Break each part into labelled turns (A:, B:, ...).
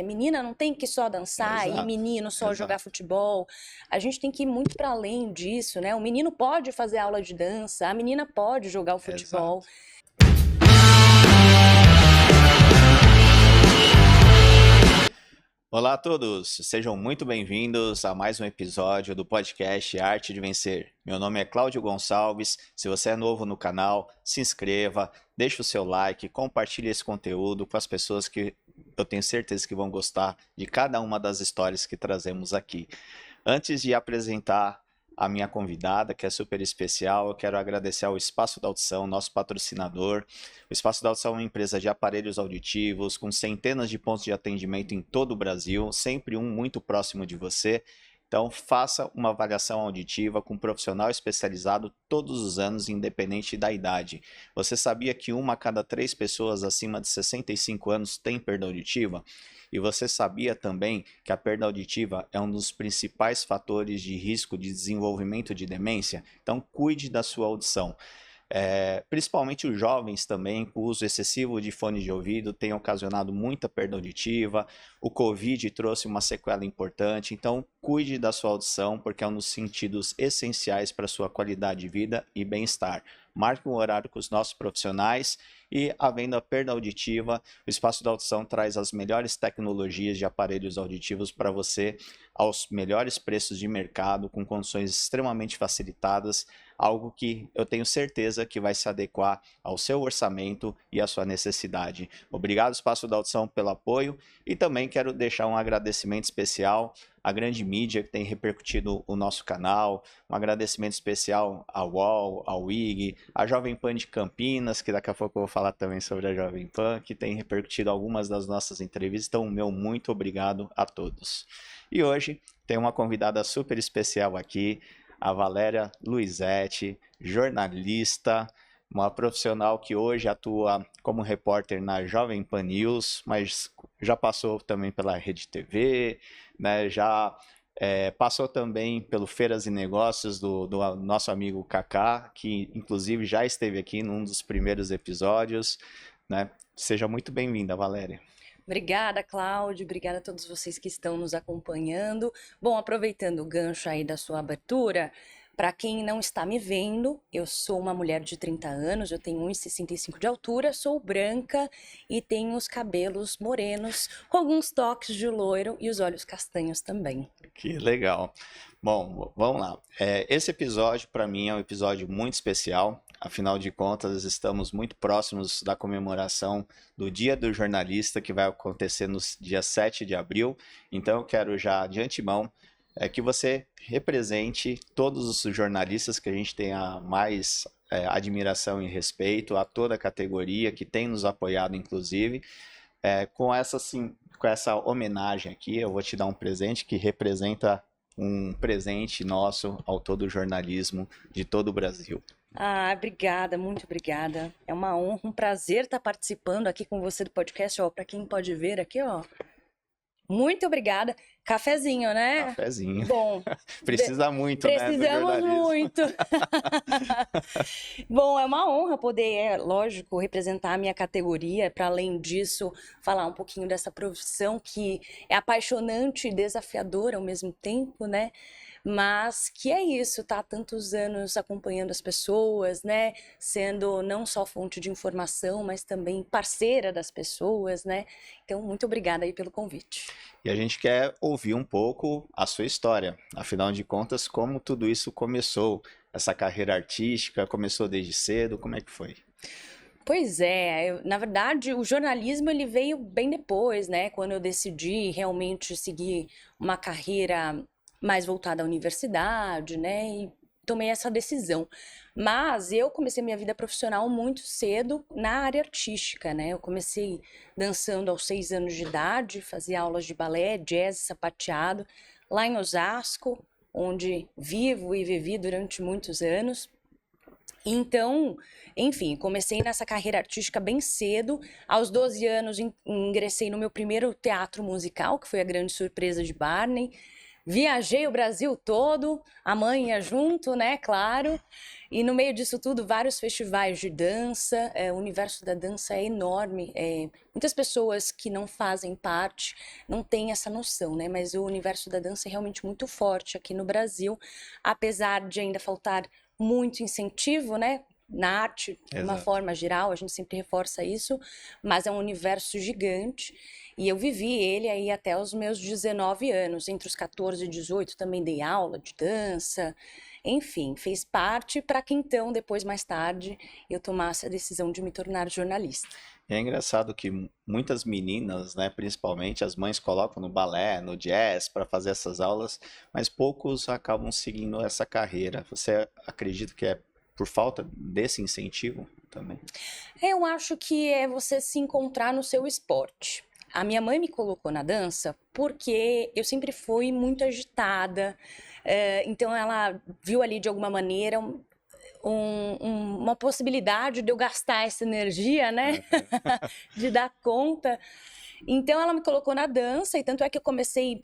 A: Menina não tem que só dançar e
B: Exato,
A: menino só jogar
B: exato.
A: futebol. A gente tem que ir muito para além disso, né? O menino pode fazer aula de dança, a menina pode jogar o futebol.
B: Exato. Olá a todos, sejam muito bem-vindos a mais um episódio do podcast Arte de Vencer. Meu nome é Cláudio Gonçalves, se você é novo no canal, se inscreva, deixe o seu like, compartilhe esse conteúdo com as pessoas que eu tenho certeza que vão gostar de cada uma das histórias que trazemos aqui. Antes de apresentar a minha convidada, que é super especial, eu quero agradecer ao Espaço da Audição, nosso patrocinador. O Espaço da Audição é uma empresa de aparelhos auditivos, com centenas de pontos de atendimento em todo o Brasil, sempre um muito próximo de você. Então, faça uma avaliação auditiva com um profissional especializado todos os anos, independente da idade. Você sabia que 1 a cada 3 pessoas acima de 65 anos tem perda auditiva? E você sabia também que a perda auditiva é um dos principais fatores de risco de desenvolvimento de demência? Então, cuide da sua audição. Principalmente os jovens também, com o uso excessivo de fones de ouvido, tem ocasionado muita perda auditiva. O Covid trouxe uma sequela importante, então cuide da sua audição, porque é um dos sentidos essenciais para a sua qualidade de vida e bem-estar. Marque um horário com os nossos profissionais e, havendo a perda auditiva, o Espaço da Audição traz as melhores tecnologias de aparelhos auditivos para você, aos melhores preços de mercado, com condições extremamente facilitadas, algo que eu tenho certeza que vai se adequar ao seu orçamento e à sua necessidade. Obrigado, Espaço da Audição, pelo apoio, e também quero deixar um agradecimento especial à grande mídia que tem repercutido o nosso canal, um agradecimento especial à UOL, ao IG, à Jovem Pan de Campinas, que daqui a pouco eu vou falar também sobre a Jovem Pan, que tem repercutido algumas das nossas entrevistas, então meu muito obrigado a todos. E hoje tem uma convidada super especial aqui, a Valéria Luizetti, jornalista, uma profissional que hoje atua como repórter na Jovem Pan News, mas já passou também pela Rede TV, né? Já passou também pelo Feiras e Negócios do nosso amigo Kaká, que inclusive já esteve aqui num dos primeiros episódios, né? Seja muito bem-vinda, Valéria.
A: Obrigada, Cláudio. Obrigada a todos vocês que estão nos acompanhando. Bom, aproveitando o gancho aí da sua abertura, para quem não está me vendo, eu sou uma mulher de 30 anos, eu tenho 1,65 de altura, sou branca e tenho os cabelos morenos, com alguns toques de loiro e os olhos castanhos também.
B: Que legal. Bom, vamos lá. Esse episódio, para mim, é um episódio muito especial. Afinal de contas, estamos muito próximos da comemoração do Dia do Jornalista, que vai acontecer no dia 7 de abril. Então, eu quero já, de antemão, que você represente todos os jornalistas que a gente tem a mais admiração e respeito, a toda a categoria que tem nos apoiado, inclusive. Com essa homenagem aqui, eu vou te dar um presente que representa um presente nosso ao todo o jornalismo de todo o Brasil.
A: Ah, obrigada, muito obrigada. É uma honra, um prazer estar participando aqui com você do podcast, ó, para quem pode ver aqui, ó. Muito obrigada. Cafezinho, né?
B: Cafezinho.
A: Bom,
B: Precisa muito, né, do
A: precisamos
B: jornalismo.
A: muito. Bom, é uma honra poder, lógico, representar a minha categoria. Para além disso, falar um pouquinho dessa profissão que é apaixonante e desafiadora ao mesmo tempo, né? Mas que é isso, tá há tantos anos acompanhando as pessoas, né? Sendo não só fonte de informação, mas também parceira das pessoas, né? Então, muito obrigada aí pelo convite.
B: E a gente quer ouvir um pouco a sua história. Afinal de contas, como tudo isso começou? Essa carreira artística começou desde cedo? Como é que foi?
A: Pois é, na verdade, o jornalismo ele veio bem depois, né? Quando eu decidi realmente seguir uma carreira mais voltada à universidade, né? E tomei essa decisão. Mas eu comecei minha vida profissional muito cedo na área artística, né? Eu comecei dançando aos 6 anos de idade, fazia aulas de balé, jazz, sapateado, lá em Osasco, onde vivo e vivi durante muitos anos. Então, enfim, comecei nessa carreira artística bem cedo. Aos 12 anos, ingressei no meu primeiro teatro musical, que foi A Grande Surpresa de Barney. Viajei o Brasil todo, a mãe ia junto, né, claro. E no meio disso tudo, vários festivais de dança. O universo da dança é enorme. Muitas pessoas que não fazem parte não têm essa noção, né? Mas o universo da dança é realmente muito forte aqui no Brasil, apesar de ainda faltar muito incentivo, né? Na arte, de uma
B: Exato.
A: forma geral, a gente sempre reforça isso, mas é um universo gigante. E eu vivi ele aí até os meus 19 anos. Entre os 14 e 18 também dei aula de dança. Enfim, fez parte para que então, depois, mais tarde, eu tomasse a decisão de me tornar jornalista.
B: E é engraçado que muitas meninas, né, principalmente as mães colocam no balé, no jazz para fazer essas aulas, mas poucos acabam seguindo essa carreira. Você acredita que é por falta desse incentivo também?
A: Eu acho que é você se encontrar no seu esporte. A minha mãe me colocou na dança porque eu sempre fui muito agitada, então ela viu ali de alguma maneira uma possibilidade de eu gastar essa energia, né? De dar conta. Então ela me colocou na dança, e tanto é que eu comecei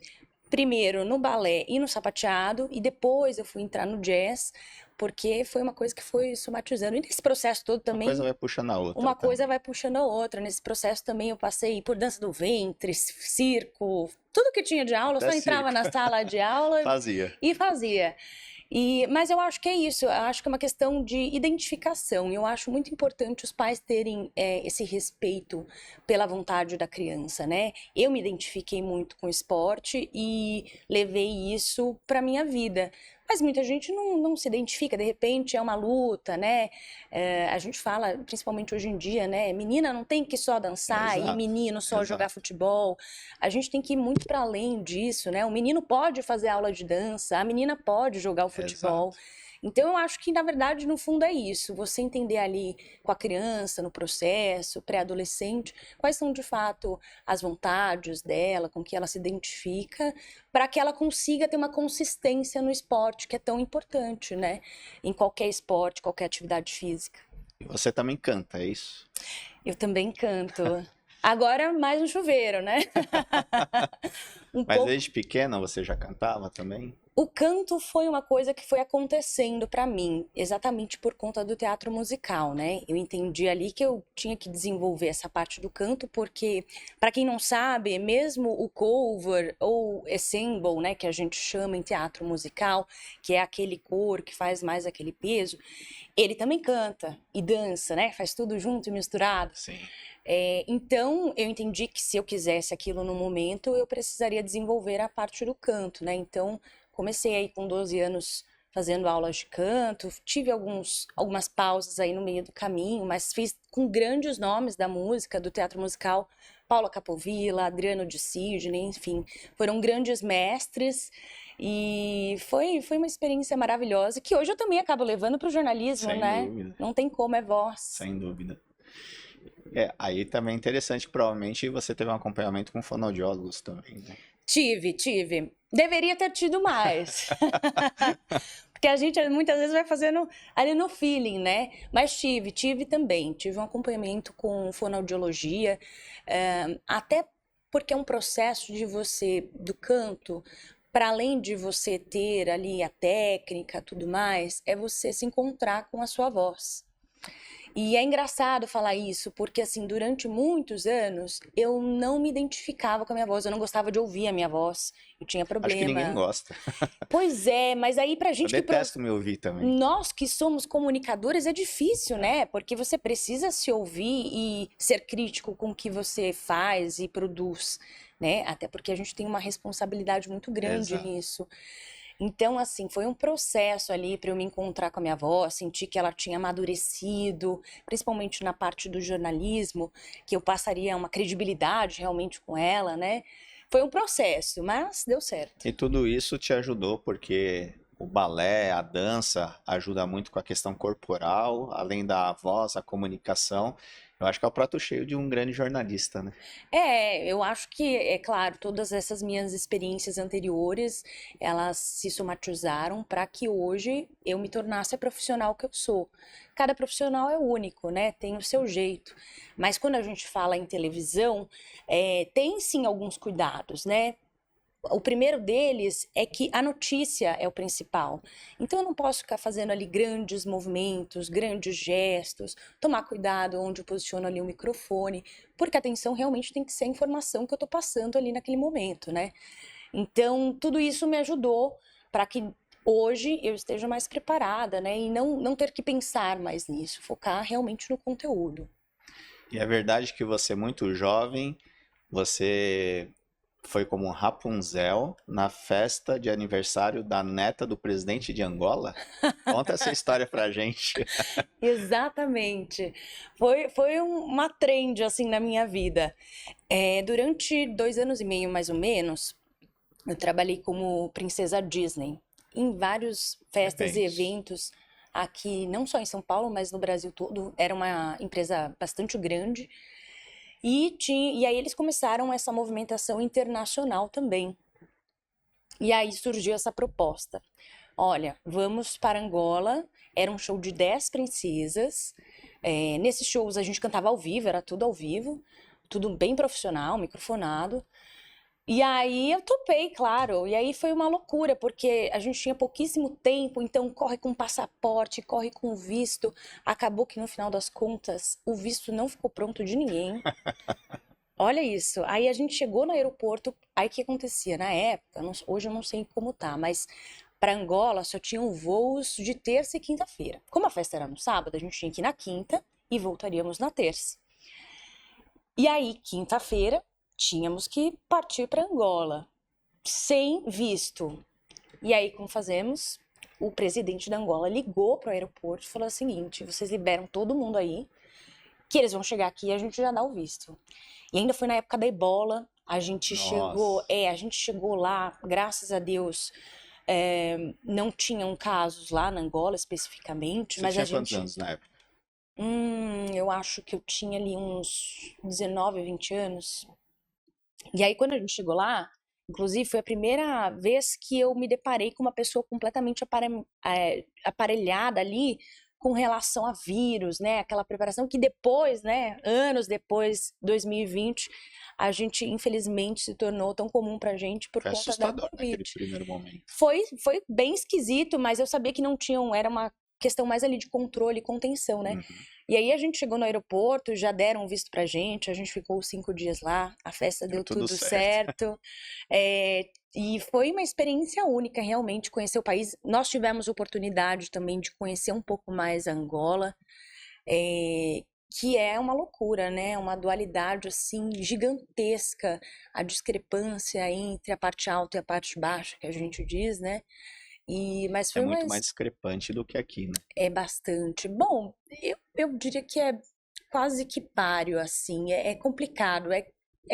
A: primeiro no balé e no sapateado, e depois eu fui entrar no jazz, porque foi uma coisa que foi somatizando. E nesse processo todo
B: Uma coisa
A: também,
B: vai puxando a outra
A: uma coisa
B: também.
A: vai puxando a outra. Nesse processo também eu passei por dança do ventre, circo, tudo que tinha de aula, eu
B: Até
A: só entrava
B: circo
A: na sala de aula
B: fazia.
A: e fazia. Mas eu acho que é isso, eu acho que é uma questão de identificação. Eu acho muito importante os pais terem esse respeito pela vontade da criança, né? Eu me identifiquei muito com o esporte e levei isso para minha vida. Mas muita gente não se identifica, de repente é uma luta, né? A gente fala, principalmente hoje em dia, né? Menina não tem que só dançar e
B: Exato,
A: menino só jogar
B: exato,
A: futebol. A gente tem que ir muito para além disso, né? O menino pode fazer aula de dança, a menina pode jogar o futebol.
B: exato.
A: Então eu acho que na verdade no fundo é isso, você entender ali com a criança no processo, pré-adolescente, quais são de fato as vontades dela, com que ela se identifica, para que ela consiga ter uma consistência no esporte, que é tão importante, né? Em qualquer esporte, qualquer atividade física.
B: E você também canta, é isso?
A: Eu também canto. Agora mais no chuveiro, né? Um
B: Mas
A: pouco.
B: desde pequena você já cantava também?
A: O canto foi uma coisa que foi acontecendo para mim, exatamente por conta do teatro musical, né? Eu entendi ali que eu tinha que desenvolver essa parte do canto, porque, para quem não sabe, mesmo o cover ou ensemble, né, que a gente chama em teatro musical, que é aquele cor que faz mais aquele peso, ele também canta e dança, né? Faz tudo junto e misturado.
B: Sim.
A: Então, eu entendi que se eu quisesse aquilo no momento, eu precisaria desenvolver a parte do canto, né? Então, comecei aí com 12 anos fazendo aulas de canto, tive algumas pausas aí no meio do caminho, mas fiz com grandes nomes da música, do teatro musical, Paula Capovilla, Adriano de Sidney, enfim, foram grandes mestres e foi uma experiência maravilhosa que hoje eu também acabo levando para o jornalismo,
B: Sem
A: né?
B: dúvida,
A: Não tem como, é voz.
B: sem dúvida. Aí também é interessante, provavelmente você teve um acompanhamento com fonoaudiólogos também, né?
A: Tive. Deveria ter tido mais. Porque a gente muitas vezes vai fazendo ali no feeling, né? Mas tive também. Tive um acompanhamento com fonoaudiologia, até porque é um processo de você, do canto, para além de você ter ali a técnica, tudo mais, é você se encontrar com a sua voz. E é engraçado falar isso, porque assim, durante muitos anos eu não me identificava com a minha voz, eu não gostava de ouvir a minha voz, eu tinha
B: Acho que ninguém
A: problema.
B: gosta.
A: Pois é, mas aí pra
B: Eu
A: gente
B: detesto me ouvir também.
A: nós que somos comunicadores é difícil, né? Porque você precisa se ouvir e ser crítico com o que você faz e produz, né? Até porque a gente tem uma responsabilidade muito grande
B: Exato.
A: nisso. Então, assim, foi um processo ali para eu me encontrar com a minha voz, sentir que ela tinha amadurecido, principalmente na parte do jornalismo, que eu passaria uma credibilidade realmente com ela, né? Foi um processo, mas deu certo.
B: E tudo isso te ajudou porque o balé, a dança ajuda muito com a questão corporal, além da voz, a comunicação. Eu acho que é o prato cheio de um grande jornalista, né?
A: Eu acho que, é claro, todas essas minhas experiências anteriores, elas se somatizaram para que hoje eu me tornasse a profissional que eu sou. Cada profissional é único, né? Tem o seu jeito. Mas quando a gente fala em televisão, tem sim alguns cuidados, né? O primeiro deles é que a notícia é o principal. Então eu não posso ficar fazendo ali grandes movimentos, grandes gestos, tomar cuidado onde eu posiciono ali o microfone, porque a atenção realmente tem que ser a informação que eu estou passando ali naquele momento, né? Então tudo isso me ajudou para que hoje eu esteja mais preparada, né? E não ter que pensar mais nisso, focar realmente no conteúdo.
B: E é verdade que você é muito jovem, você foi como um Rapunzel na festa de aniversário da neta do presidente de Angola? Conta essa história pra gente.
A: Exatamente. Foi uma trend, assim, na minha vida. Durante 2 anos e meio, mais ou menos, eu trabalhei como princesa Disney em vários festas e
B: Eventos.
A: eventos aqui, não só em São Paulo, mas no Brasil todo. Era uma empresa bastante grande. E aí eles começaram essa movimentação internacional também. E aí surgiu essa proposta. Olha, vamos para Angola. Era um show de 10 princesas. Nesses shows a gente cantava ao vivo, era tudo ao vivo, tudo bem profissional, microfonado. E aí eu topei, claro. E aí foi uma loucura, porque a gente tinha pouquíssimo tempo, então corre com passaporte, corre com visto. Acabou que no final das contas o visto não ficou pronto de ninguém. Olha isso. Aí a gente chegou no aeroporto. Aí o que acontecia? Na época, hoje eu não sei como tá, mas para Angola só tinham voos de terça e quinta-feira. Como a festa era no sábado, a gente tinha que ir na quinta e voltaríamos na terça. E aí, quinta-feira, tínhamos que partir para Angola, sem visto. E aí, como fazemos? O presidente da Angola ligou para o aeroporto e falou o seguinte: vocês liberam todo mundo aí, que eles vão chegar aqui e a gente já dá o visto. E ainda foi na época da Ebola,
B: Nossa.
A: a gente chegou lá, graças a Deus, não tinham casos lá na Angola especificamente,
B: Você
A: mas a
B: tinha quantos
A: gente,
B: anos na época?
A: eu acho que eu tinha ali uns 19, 20 anos. E aí quando a gente chegou lá, inclusive foi a primeira vez que eu me deparei com uma pessoa completamente aparelhada ali com relação a vírus, né? Aquela preparação que depois, né, anos depois, 2020, a gente infelizmente se tornou tão comum pra gente por
B: Foi
A: conta da
B: assustador
A: Covid.
B: naquele primeiro momento.
A: Foi bem esquisito, mas eu sabia que não tinham, era uma questão mais ali de controle e contenção, né?
B: Uhum.
A: E aí a gente chegou no aeroporto, já deram um visto pra gente, a gente ficou 5 dias lá, a festa
B: Deu
A: deu
B: tudo
A: tudo
B: certo.
A: certo. E foi uma experiência única, realmente, conhecer o país. Nós tivemos oportunidade também de conhecer um pouco mais Angola, é, que é uma loucura, né? Uma dualidade assim gigantesca, a discrepância entre a parte alta e a parte baixa, que a gente diz, né? Mas
B: É
A: foi
B: muito mais
A: mais
B: discrepante do que aqui, né?
A: bastante. Bom, eu diria que é quase que páreo, assim, é complicado, é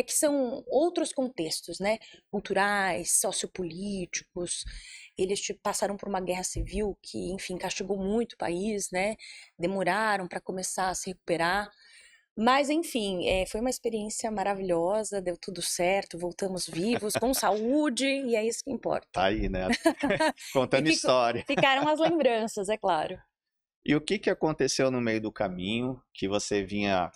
A: que são outros contextos, né? Culturais, sociopolíticos. Eles passaram por uma guerra civil que, enfim, castigou muito o país, né? Demoraram para começar a se recuperar. Mas, enfim, foi uma experiência maravilhosa, deu tudo certo, voltamos vivos, com saúde, e é isso que
B: Tá
A: importa.
B: aí, né?
A: E
B: Contando história.
A: ficaram as lembranças, é claro.
B: E o que que aconteceu no meio do caminho que você vinha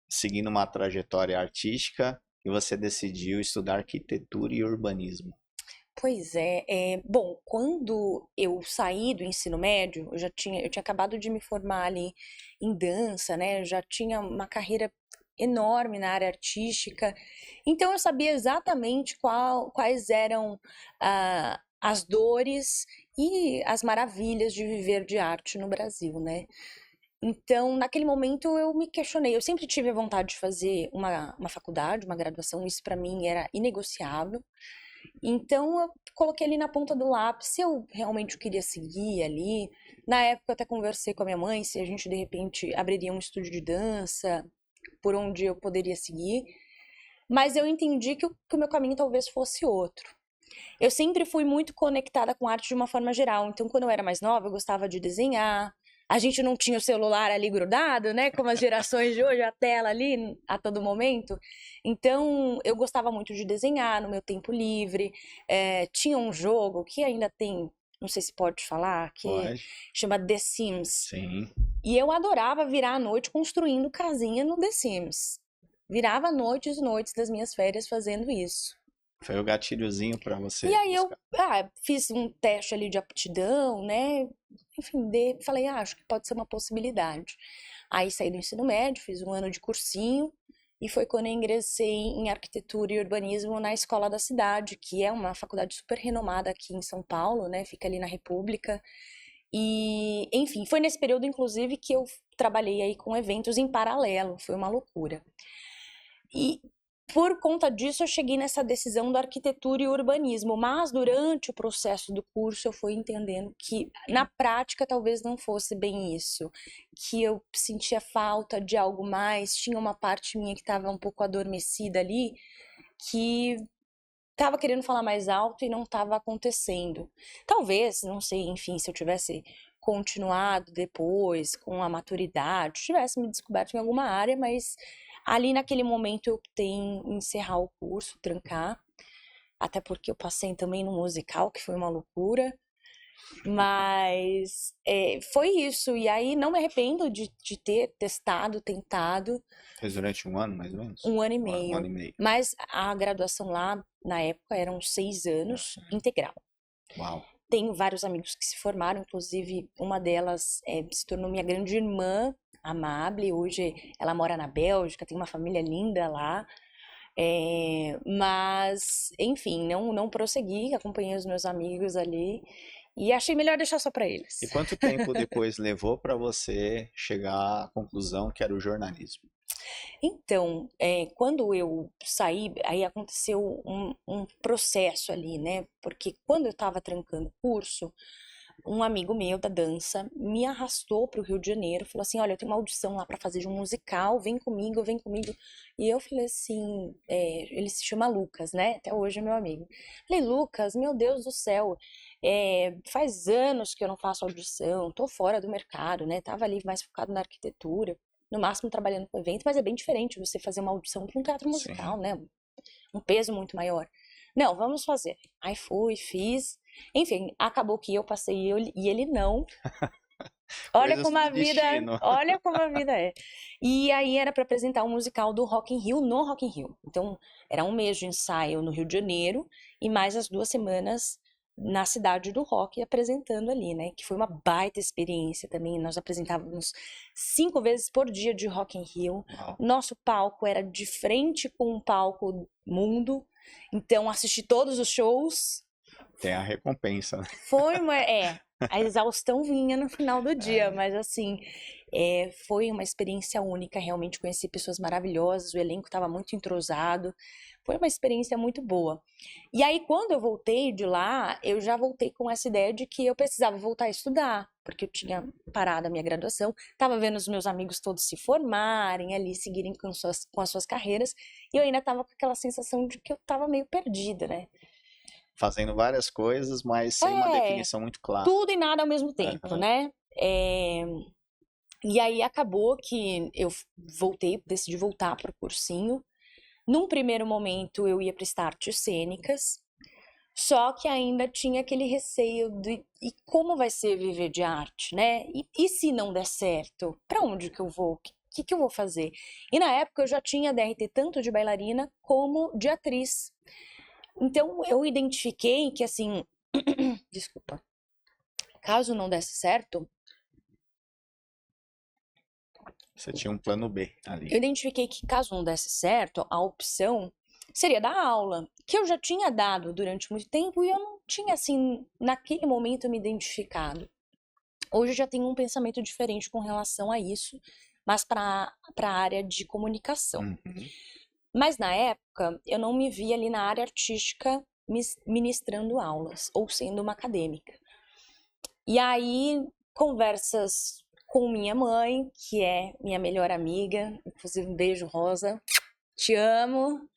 B: seguindo uma trajetória artística e você decidiu estudar arquitetura e urbanismo?
A: Pois bom, quando eu saí do ensino médio, eu tinha acabado de me formar ali em dança, né? Eu já tinha uma carreira enorme na área artística, então eu sabia exatamente quais eram as dores e as maravilhas de viver de arte no Brasil, né? Então, naquele momento eu me questionei. Eu sempre tive a vontade de fazer uma faculdade, uma graduação, isso para mim era inegociável. Então eu coloquei ali na ponta do lápis se eu realmente queria seguir ali. Na época eu até conversei com a minha mãe se a gente de repente abriria um estúdio de dança, por onde eu poderia seguir. Mas eu entendi que o meu caminho talvez fosse outro. Eu sempre fui muito conectada com arte de uma forma geral. Então, quando eu era mais nova, eu gostava de desenhar. A gente não tinha o celular ali grudado, né? Como as gerações de hoje, a tela ali a todo momento. Então, eu gostava muito de desenhar no meu tempo livre. Tinha um jogo que ainda tem, não sei se pode falar, que
B: Pode?
A: chama The Sims.
B: Sim.
A: E eu adorava virar a noite construindo casinha no The Sims. Virava noites e noites das minhas férias fazendo isso.
B: Foi o gatilhozinho para você
A: E aí eu
B: buscar.
A: fiz um teste ali de aptidão, né? Enfim, falei, acho que pode ser uma possibilidade. Aí saí do ensino médio, fiz um ano de cursinho, e foi quando eu ingressei em arquitetura e urbanismo na Escola da Cidade, que é uma faculdade super renomada aqui em São Paulo, né? Fica ali na República. E, enfim, foi nesse período, inclusive, que eu trabalhei aí com eventos em paralelo, foi uma loucura. E por conta disso eu cheguei nessa decisão da arquitetura e urbanismo, mas durante o processo do curso eu fui entendendo que na prática talvez não fosse bem isso, que eu sentia falta de algo mais, tinha uma parte minha que estava um pouco adormecida ali, que estava querendo falar mais alto e não estava acontecendo. Talvez, não sei, enfim, se eu tivesse continuado depois com a maturidade, tivesse me descoberto em alguma área, mas ali naquele momento eu optei em encerrar o curso, trancar, até porque eu passei também no musical, que foi uma loucura. Mas foi isso. E aí não me arrependo de ter testado, tentado
B: Fez durante um ano, mais ou menos?
A: um ano e
B: Um ano
A: meio.
B: e meio.
A: Mas a graduação lá, na época, eram 6 anos, integral.
B: Uau.
A: Tenho vários amigos que se formaram, inclusive uma delas se tornou minha grande irmã, a Amable. Hoje ela mora na Bélgica, tem uma família linda lá. Mas, enfim, não prossegui, acompanhei os meus amigos ali e achei melhor deixar só para eles.
B: E quanto tempo depois levou para você chegar à conclusão que era o jornalismo?
A: Então, quando eu saí, aí aconteceu um processo ali, né? Porque quando eu estava trancando o curso, um amigo meu da dança me arrastou para o Rio de Janeiro, falou assim: olha, eu tenho uma audição lá para fazer de um musical, vem comigo, vem comigo. E eu falei assim: ele se chama Lucas, né? Até hoje é meu amigo. Falei: Lucas, meu Deus do céu, faz anos que eu não faço audição, tô fora do mercado, né? Tava ali mais focado na arquitetura, no máximo trabalhando com evento, mas é bem diferente você fazer uma audição para um teatro musical,
B: Sim.
A: né? Um peso muito maior. Não, vamos fazer. Aí fui, fiz. Enfim, acabou que eu passei e ele não. Olha
B: Coisas
A: como
B: do
A: a vida,
B: destino.
A: olha como a vida é. E aí era para apresentar um musical do Rock in Rio no Rock in Rio. Então, era um mês de ensaio no Rio de Janeiro e mais as 2 semanas na cidade do rock apresentando ali, né? Que foi uma baita experiência também. Nós apresentávamos 5 vezes por dia de Rock in Rio.
B: Uau.
A: Nosso palco era de frente com o palco mundo. Então, assisti todos os shows.
B: Tem a recompensa, né?
A: Foi a exaustão vinha no final do dia, mas assim, foi uma experiência única, realmente conheci pessoas maravilhosas, o elenco estava muito entrosado, foi uma experiência muito boa. E aí, quando eu voltei de lá, eu já voltei com essa ideia de que eu precisava voltar a estudar, porque eu tinha parado a minha graduação, estava vendo os meus amigos todos se formarem ali, seguirem com as suas carreiras, e eu ainda estava com aquela sensação de que eu estava meio perdida, né?
B: Fazendo várias coisas, mas sem uma
A: É,
B: definição muito clara.
A: tudo e nada ao mesmo tempo,
B: Aham.
A: né? E aí acabou que eu decidi voltar para o cursinho. Num primeiro momento eu ia prestar artes cênicas, só que ainda tinha aquele receio de e como vai ser viver de arte, né? E se não der certo, para onde que eu vou? O que eu vou fazer? E na época eu já tinha DRT tanto de bailarina como de atriz. Então eu identifiquei que assim, desculpa, caso não desse certo,
B: Você tinha um plano B
A: eu
B: ali.
A: identifiquei que caso não desse certo, a opção seria dar aula, que eu já tinha dado durante muito tempo e eu não tinha, assim, naquele momento me identificado. Hoje eu já tenho um pensamento diferente com relação a isso, mas para a área de comunicação.
B: Uhum.
A: Mas na época, eu não me via ali na área artística ministrando aulas ou sendo uma acadêmica. E aí, conversas com minha mãe, que é minha melhor amiga, inclusive um beijo, Rosa, te amo.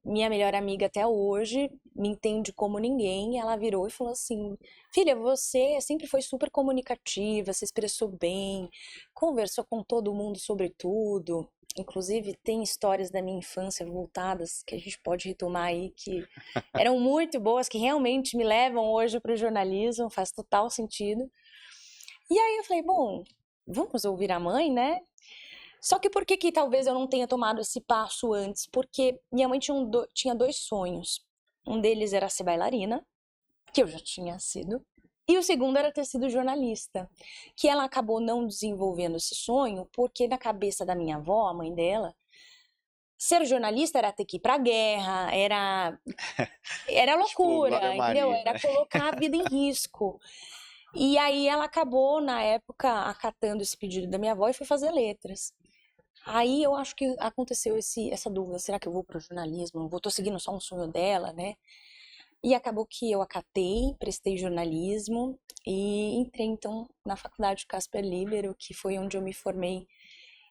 A: Minha melhor amiga até hoje, me entende como ninguém. Ela virou e falou assim: filha, você sempre foi super comunicativa, se expressou bem, conversou com todo mundo sobre tudo. Inclusive, tem histórias da minha infância voltadas que a gente pode retomar aí, que eram muito boas, que realmente me levam hoje para o jornalismo, faz total sentido. E aí eu falei: bom, vamos ouvir a mãe, né? Só que por que que talvez eu não tenha tomado esse passo antes? Porque minha mãe tinha dois sonhos. Um deles era ser bailarina, que eu já tinha sido, e o segundo era ter sido jornalista, que ela acabou não desenvolvendo esse sonho, porque na cabeça da minha avó, a mãe dela, ser jornalista era ter que ir pra guerra, era
B: Tipo, Glória
A: loucura, entendeu?
B: Maria,
A: Era
B: né?
A: colocar a vida em risco. E aí ela acabou, na época, acatando esse pedido da minha avó e foi fazer letras. Aí eu acho que aconteceu essa dúvida, será que eu vou pro jornalismo? Não vou, tô seguindo só um sonho dela, né? E acabou que eu acatei, prestei jornalismo e entrei então na faculdade Casper Libero, que foi onde eu me formei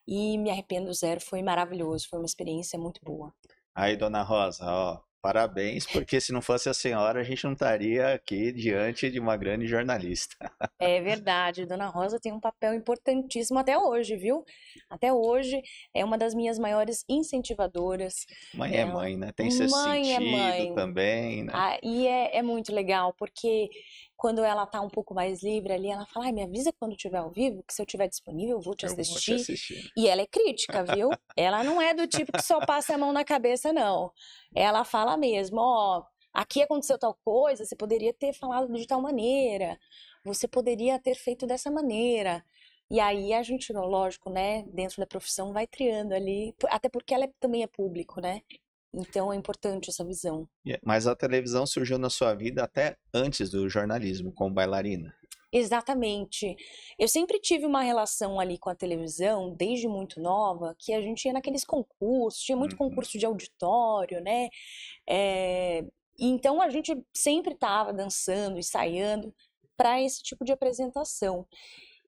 A: e me arrependo zero, foi maravilhoso, foi uma experiência muito boa.
B: Aí, dona Rosa, ó, parabéns, porque se não fosse a senhora, a gente não estaria aqui diante de uma grande jornalista.
A: É verdade, Dona Rosa tem um papel importantíssimo até hoje, viu? Até hoje é uma das minhas maiores incentivadoras.
B: Mãe é
A: Ela,
B: mãe, né? Tem seu
A: mãe é
B: sentido
A: mãe.
B: também, né?
A: Ah, e é muito legal, porque quando ela tá um pouco mais livre ali, ela fala, ai, me avisa quando tiver ao vivo, que se eu tiver disponível, eu vou te
B: Eu vou te
A: assistir.
B: assistir.
A: E ela é crítica, viu? Ela não é do tipo que só passa a mão na cabeça, não. Ela fala mesmo, ó, aqui aconteceu tal coisa, você poderia ter falado de tal maneira, você poderia ter feito dessa maneira. E aí a gente, lógico, né, dentro da profissão vai triando ali, até porque ela também é público, né? Então é importante essa visão.
B: Mas a televisão surgiu na sua vida até antes do jornalismo, como bailarina.
A: Exatamente. Eu sempre tive uma relação ali com a televisão, desde muito nova, que a gente ia naqueles concursos, tinha muito
B: Uhum.
A: concurso de auditório, né? É, e então a gente sempre estava dançando, ensaiando para esse tipo de apresentação.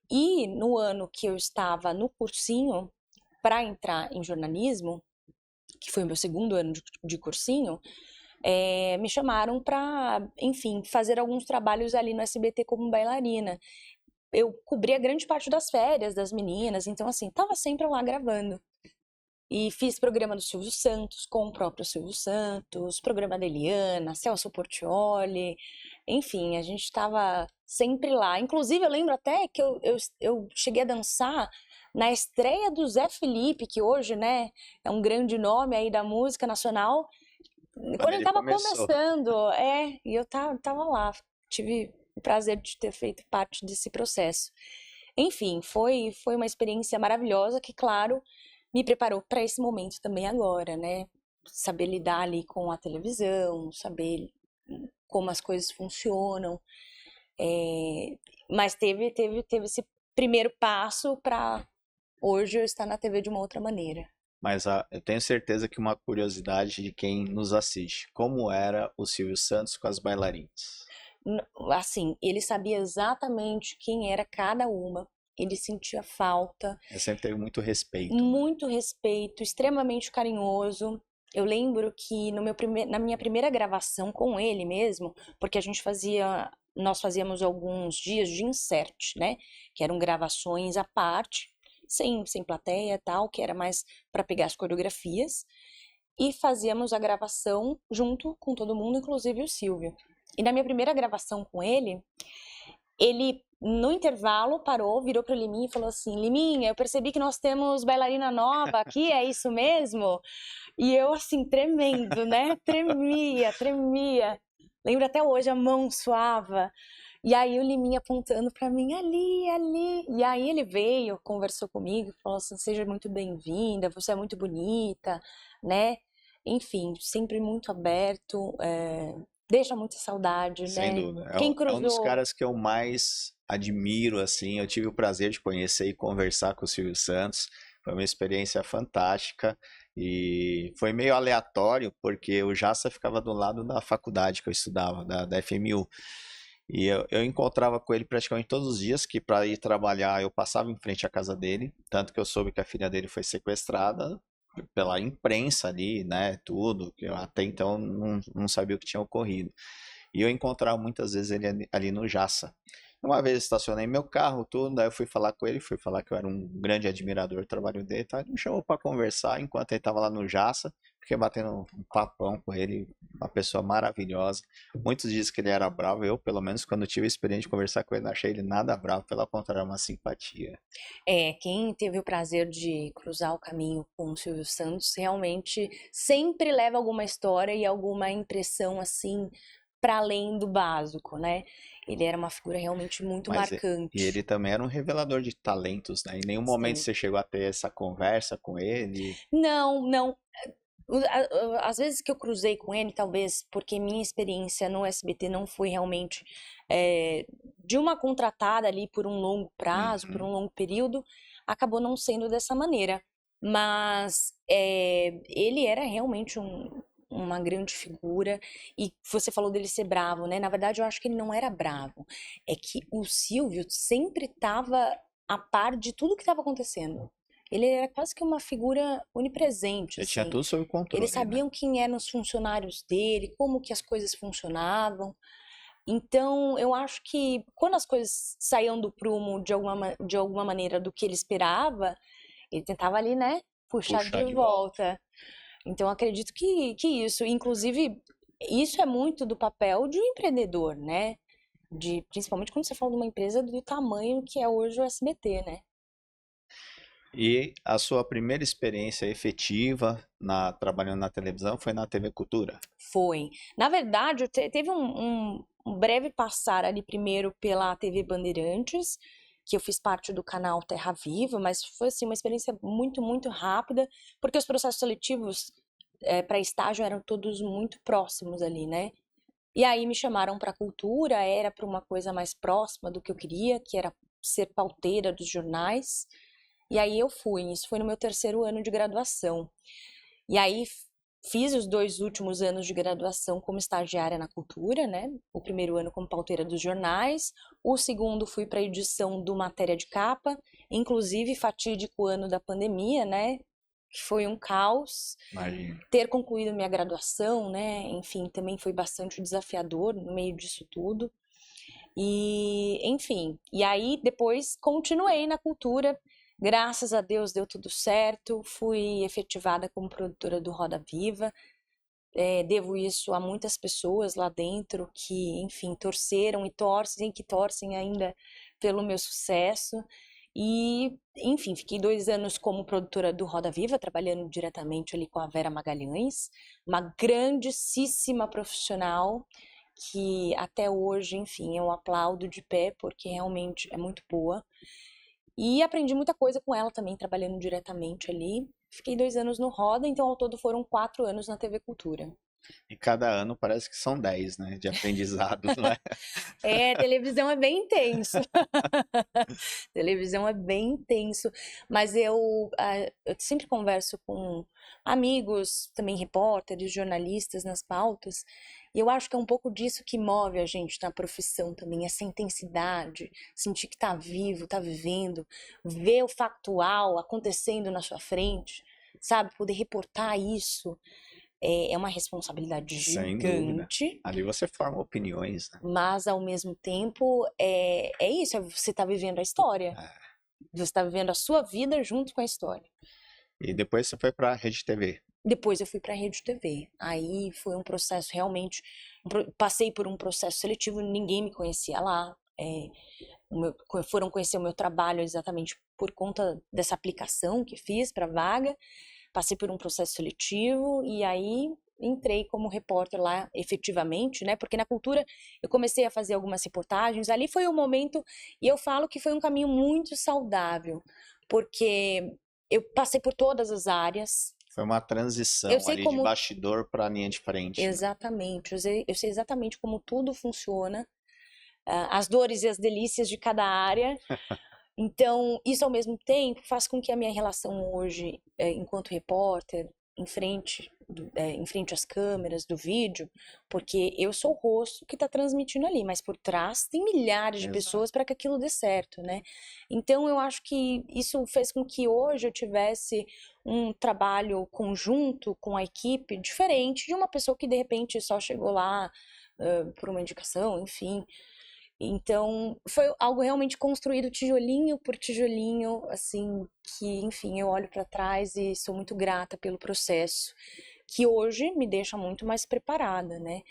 A: E no ano que eu estava no cursinho para entrar em jornalismo, que foi o meu segundo ano de cursinho, me chamaram para, enfim, fazer alguns trabalhos ali no SBT como bailarina. Eu cobria grande parte das férias das meninas, então assim, tava sempre lá gravando. E fiz programa do Silvio Santos com o próprio Silvio Santos, programa da Eliana, Celso Portiolli, enfim, a gente estava sempre lá. Inclusive, eu lembro até que eu cheguei a dançar na estreia do Zé Felipe, que hoje, né, é um grande nome aí da música nacional,
B: Quando
A: quando ele
B: ele
A: estava
B: começou.
A: começando, e eu tava lá, tive o prazer de ter feito parte desse processo. Enfim, foi uma experiência maravilhosa que, claro, me preparou para esse momento também agora, né? Saber lidar ali com a televisão, saber como as coisas funcionam. É, mas teve esse primeiro passo para hoje eu estar na TV de uma outra maneira.
B: Mas eu tenho certeza que uma curiosidade de quem nos assiste, como era o Silvio Santos com as bailarinas?
A: Assim, ele sabia exatamente quem era cada uma, ele sentia falta,
B: Eu sempre teve muito respeito, né?
A: muito respeito, extremamente carinhoso. Eu lembro que na minha primeira gravação com ele mesmo, porque nós fazíamos alguns dias de insert, né? Que eram gravações à parte, sem plateia e tal, que era mais para pegar as coreografias. E fazíamos a gravação junto com todo mundo, inclusive o Silvio. E na minha primeira gravação com ele no intervalo parou, virou para o Liminha e falou assim: Liminha, eu percebi que nós temos bailarina nova aqui, é isso mesmo? E eu assim, tremendo, né? Tremia, tremia. Lembro até hoje, a mão suava. E aí o Liminha apontando para mim, ali, ali. E aí ele veio, conversou comigo, falou assim: seja muito bem-vinda, você é muito bonita, né? Enfim, sempre muito aberto, deixa muita saudade,
B: Sem
A: né?
B: dúvida.
A: Quem
B: É um dos
A: cruzou.
B: caras que eu mais admiro, assim. Eu tive o prazer de conhecer e conversar com o Silvio Santos. Foi uma experiência fantástica e foi meio aleatório, porque o Jassa ficava do lado da faculdade que eu estudava, da FMU. E eu encontrava com ele praticamente todos os dias, que para ir trabalhar eu passava em frente à casa dele, tanto que eu soube que a filha dele foi sequestrada pela imprensa ali, né, tudo, que eu até então não sabia o que tinha ocorrido. E eu encontrava muitas vezes ele ali no Jassa. Uma vez estacionei meu carro, tudo, daí eu fui falar com ele, fui falar que eu era um grande admirador do trabalho dele, tá? Ele me chamou para conversar enquanto ele estava lá no Jassa, fiquei batendo um papão com ele, uma pessoa maravilhosa. Muitos dizem que ele era bravo, eu, pelo menos, quando tive a experiência de conversar com ele, não achei ele nada bravo, pelo contrário, uma simpatia.
A: Quem teve o prazer de cruzar o caminho com o Silvio Santos realmente sempre leva alguma história e alguma impressão assim para além do básico, né? Ele era uma figura realmente muito
B: E ele
A: marcante.
B: também era um revelador de talentos, né? Em nenhum momento
A: Sim.
B: você chegou a ter essa conversa com ele.
A: Não, não. Às vezes que eu cruzei com ele, talvez porque minha experiência no SBT não foi realmente de uma contratada ali por um longo prazo, por
B: Uhum.
A: um longo período, acabou não sendo dessa maneira. Mas ele era realmente uma grande figura. E você falou dele ser bravo, né? Na verdade, eu acho que ele não era bravo. É que o Silvio sempre estava a par de tudo que estava acontecendo. Ele era quase que uma figura onipresente,
B: Ele tinha
A: assim.
B: tudo sob
A: Eles
B: controle, né?
A: sabiam quem eram os funcionários dele, como que as coisas funcionavam. Então, eu acho que quando as coisas saíam do prumo de alguma maneira do que ele esperava, ele tentava ali, né, puxar
B: Puxar
A: de
B: de volta.
A: volta. Então, eu acredito que isso, inclusive, isso é muito do papel de um empreendedor, né? Principalmente quando você fala de uma empresa do tamanho que é hoje o SBT, né?
B: E a sua primeira experiência efetiva trabalhando na televisão foi na TV Cultura?
A: Foi. Na verdade, teve um breve passar ali primeiro pela TV Bandeirantes, que eu fiz parte do canal Terra Viva, mas foi assim uma experiência muito, muito rápida, porque os processos seletivos para estágio eram todos muito próximos ali, né? E aí me chamaram para cultura, era para uma coisa mais próxima do que eu queria, que era ser pauteira dos jornais. E aí eu fui. Isso foi no meu terceiro ano de graduação. E aí fiz os 2 últimos anos de graduação como estagiária na cultura, né? O primeiro ano como pauteira dos jornais, o segundo fui para edição do Matéria de Capa, inclusive fatídico ano da pandemia, né? Que foi um caos.
B: Imagina.
A: Ter concluído minha graduação, né? Enfim, também foi bastante desafiador no meio disso tudo. E, enfim, e aí depois continuei na cultura. Graças a Deus deu tudo certo. Fui efetivada como produtora do Roda Viva. Devo isso a muitas pessoas lá dentro que, enfim, torceram e torcem, que torcem ainda pelo meu sucesso. E, enfim, fiquei 2 anos como produtora do Roda Viva, trabalhando diretamente ali com a Vera Magalhães, uma grandíssima profissional que até hoje, enfim, eu aplaudo de pé porque realmente é muito boa. E aprendi muita coisa com ela também, trabalhando diretamente ali. Fiquei 2 anos no Roda, então ao todo foram 4 anos na TV Cultura.
B: E cada ano parece que são 10, né? De aprendizado, não é?
A: Televisão é bem intenso. Televisão é bem intenso. Mas eu sempre converso com amigos, também repórteres, jornalistas nas pautas. E eu acho que é um pouco disso que move a gente na profissão também, essa intensidade, sentir que tá vivo, tá vivendo, ver o factual acontecendo na sua frente, sabe? Poder reportar isso é uma responsabilidade
B: Sem dúvida.
A: gigante.
B: Ali você forma opiniões, né?
A: Mas ao mesmo tempo é isso, você está vivendo a história.
B: É.
A: Você está vivendo a sua vida junto com a história.
B: E depois você foi para a Rede TV.
A: Depois eu fui para a Rede TV. Aí foi um processo realmente. Passei por um processo seletivo, ninguém me conhecia lá. Foram conhecer o meu trabalho exatamente por conta dessa aplicação que fiz para vaga. Passei por um processo seletivo e aí entrei como repórter lá efetivamente, né? Porque na cultura eu comecei a fazer algumas reportagens. Ali foi o momento, e eu falo que foi um caminho muito saudável, porque eu passei por todas as áreas.
B: Foi uma
A: Eu
B: transição
A: sei
B: ali de
A: como
B: bastidor para a linha de frente, né?
A: exatamente, eu sei exatamente como tudo funciona, as dores e as delícias de cada área. Então, isso ao mesmo tempo faz com que a minha relação hoje, enquanto repórter, em frente às câmeras do vídeo, porque eu sou o rosto que está transmitindo ali, mas por trás tem milhares de
B: Exato.
A: pessoas para que aquilo dê certo, né? Então, eu acho que isso fez com que hoje eu tivesse um trabalho conjunto com a equipe diferente de uma pessoa que de repente só chegou lá por uma indicação, enfim. Então, foi algo realmente construído tijolinho por tijolinho, assim, que, enfim, eu olho para trás e sou muito grata pelo processo. que hoje me deixa muito mais preparada, né?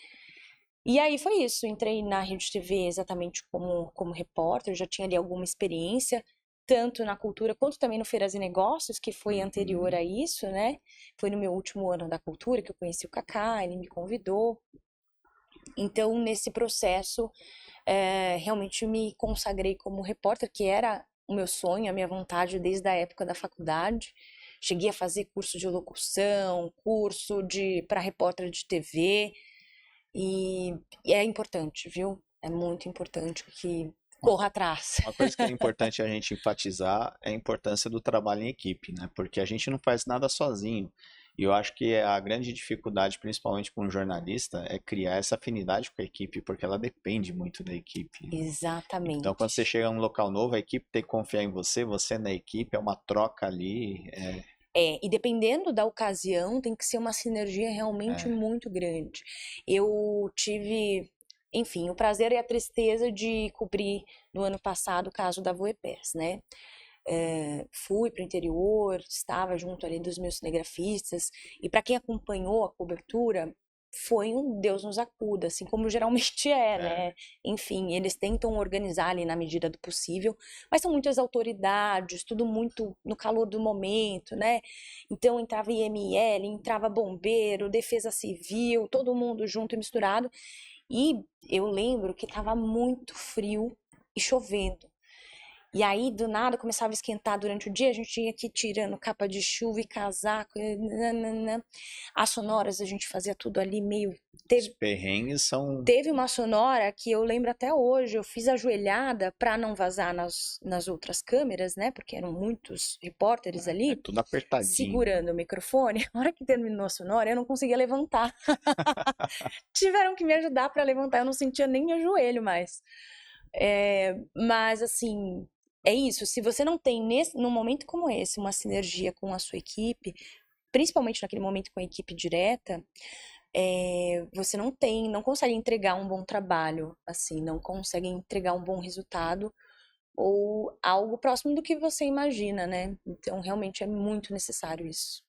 A: E aí foi isso, entrei na Rede TV exatamente como repórter, já tinha ali alguma experiência, tanto na cultura quanto também no Feiras e Negócios, que foi anterior a isso, né? Foi no meu último ano da cultura que eu conheci o Kaká, ele me convidou. Então, nesse processo, realmente me consagrei como repórter, que era o meu sonho, a minha vontade desde a época da faculdade. Cheguei a fazer curso de locução, curso para repórter de TV, e é importante, viu? É muito importante que corra atrás.
B: Uma coisa que é importante a gente enfatizar é a importância do trabalho em equipe, né? Porque a gente não faz nada sozinho. E eu acho que a grande dificuldade, principalmente para um jornalista, é criar essa afinidade com a equipe, porque ela depende muito da equipe, né? Então, quando você
A: Exatamente.
B: chega a um local novo, a equipe tem que confiar em você, você na equipe, é uma troca ali.
A: E dependendo da ocasião, tem que ser uma sinergia realmente
B: É,
A: muito grande. Eu tive, enfim, o prazer e a tristeza de cobrir no ano passado o caso da Voepers, né? Fui para o interior, estava junto ali dos meus cinegrafistas, e para quem acompanhou a cobertura, foi um Deus nos acuda, assim como geralmente é,
B: é,
A: né? Enfim, eles tentam organizar ali na medida do possível, mas são muitas autoridades, tudo muito no calor do momento, né? Então entrava IML, entrava bombeiro, defesa civil, todo mundo junto e misturado, e eu lembro que estava muito frio e chovendo. E aí, do nada, começava a esquentar durante o dia, a gente tinha que ir tirando capa de chuva e casaco. E nananã. As sonoras, a gente fazia tudo ali meio.
B: os
A: Teve,
B: perrengues são.
A: teve uma sonora que eu lembro até hoje, eu fiz ajoelhada para não vazar nas outras câmeras, né? Porque eram muitos repórteres
B: É
A: ali,
B: tudo apertadinho, né?
A: segurando o microfone. A hora que terminou a sonora, eu não conseguia levantar. Tiveram que me ajudar para levantar, eu não sentia nem meu joelho mais. Mas assim, é isso. Se você não tem num momento como esse uma sinergia com a sua equipe, principalmente naquele momento com a equipe direta, você não consegue entregar um bom trabalho, assim, não consegue entregar um bom resultado ou algo próximo do que você imagina, né? Então, realmente é muito necessário isso.